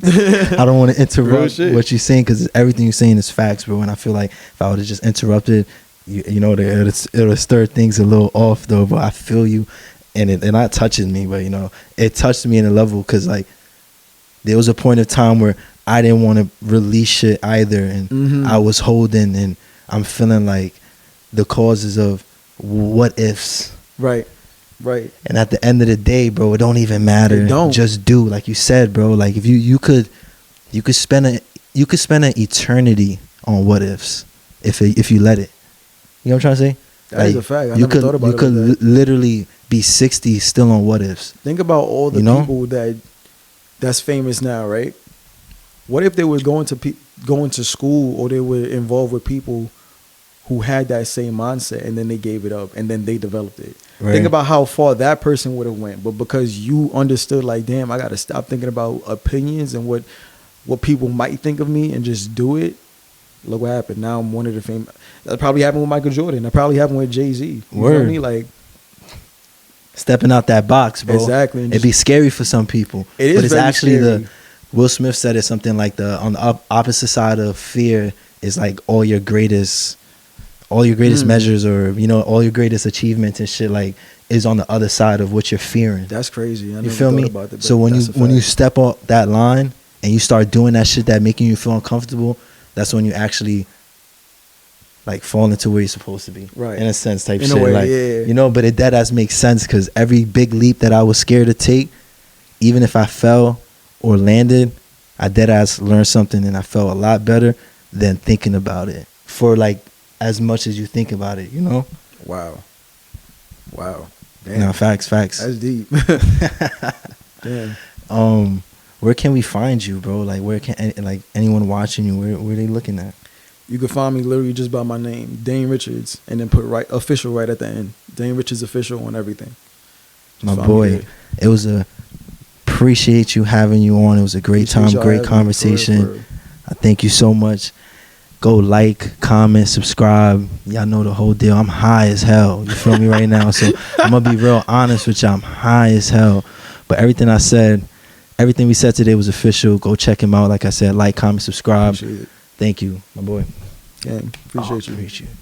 I don't want to interrupt what you're saying, because everything you're saying is facts, bro. And I feel like if I would have just interrupted, you know, it'll stir things a little off, though. But I feel you, and it not touching me, but, you know, it touched me in a level, because, like, there was a point of time where I didn't want to release shit either, and I was holding, and I'm feeling like the causes of what ifs. Right. And at the end of the day, bro, it don't even matter. It don't. Just do, like you said, bro. Like, if you could spend an eternity on what ifs if you let it. You know what I'm trying to say? That is a fact. I never thought about it. You could literally be 60 still on what ifs. Think about all the people that's famous now, right? What if they were going to school, or they were involved with people who had that same mindset, and then they gave it up, and then they developed it? Right. Think about how far that person would have went. But because you understood, like, damn, I got to stop thinking about opinions and what people might think of me, and just do it. Look what happened. Now I'm one of the famous. That probably happened with Michael Jordan. That probably happened with Jay-Z. You feel me? Like, stepping out that box, bro. Exactly. It'd be scary for some people. It is, but it's actually scary. Will Smith said it something like on the opposite side of fear is like all your greatest measures, or, you know, all your greatest achievements and shit, like, is on the other side of what you're fearing. That's crazy. I you never feel thought me? About that, so when you step off that line and you start doing that shit that making you feel uncomfortable, that's when you actually, like, fall into where you're supposed to be. Right. In a sense, type shit. In a way, like, yeah. You know, but it deadass makes sense, because every big leap that I was scared to take, even if I fell or landed, I deadass learned something, and I felt a lot better than thinking about it for, like, as much as you think about it, you know? Wow. Damn. No, facts. That's deep. Damn. Where can we find you, bro? Like, where can, like, anyone watching you, where are they looking at? You can find me literally just by my name, Dane Richards, and then put official right at the end. Dane Richards official on everything. My boy, it was appreciate you having you on. It was a great time, great conversation. For real. I thank you so much. Go like, comment, subscribe. Y'all know the whole deal. I'm high as hell. You feel me right now? So I'm going to be real honest with y'all. I'm high as hell. But everything we said today was official. Go check him out. Like I said, like, comment, subscribe. Thank you, my boy. Gang, appreciate you. Appreciate you.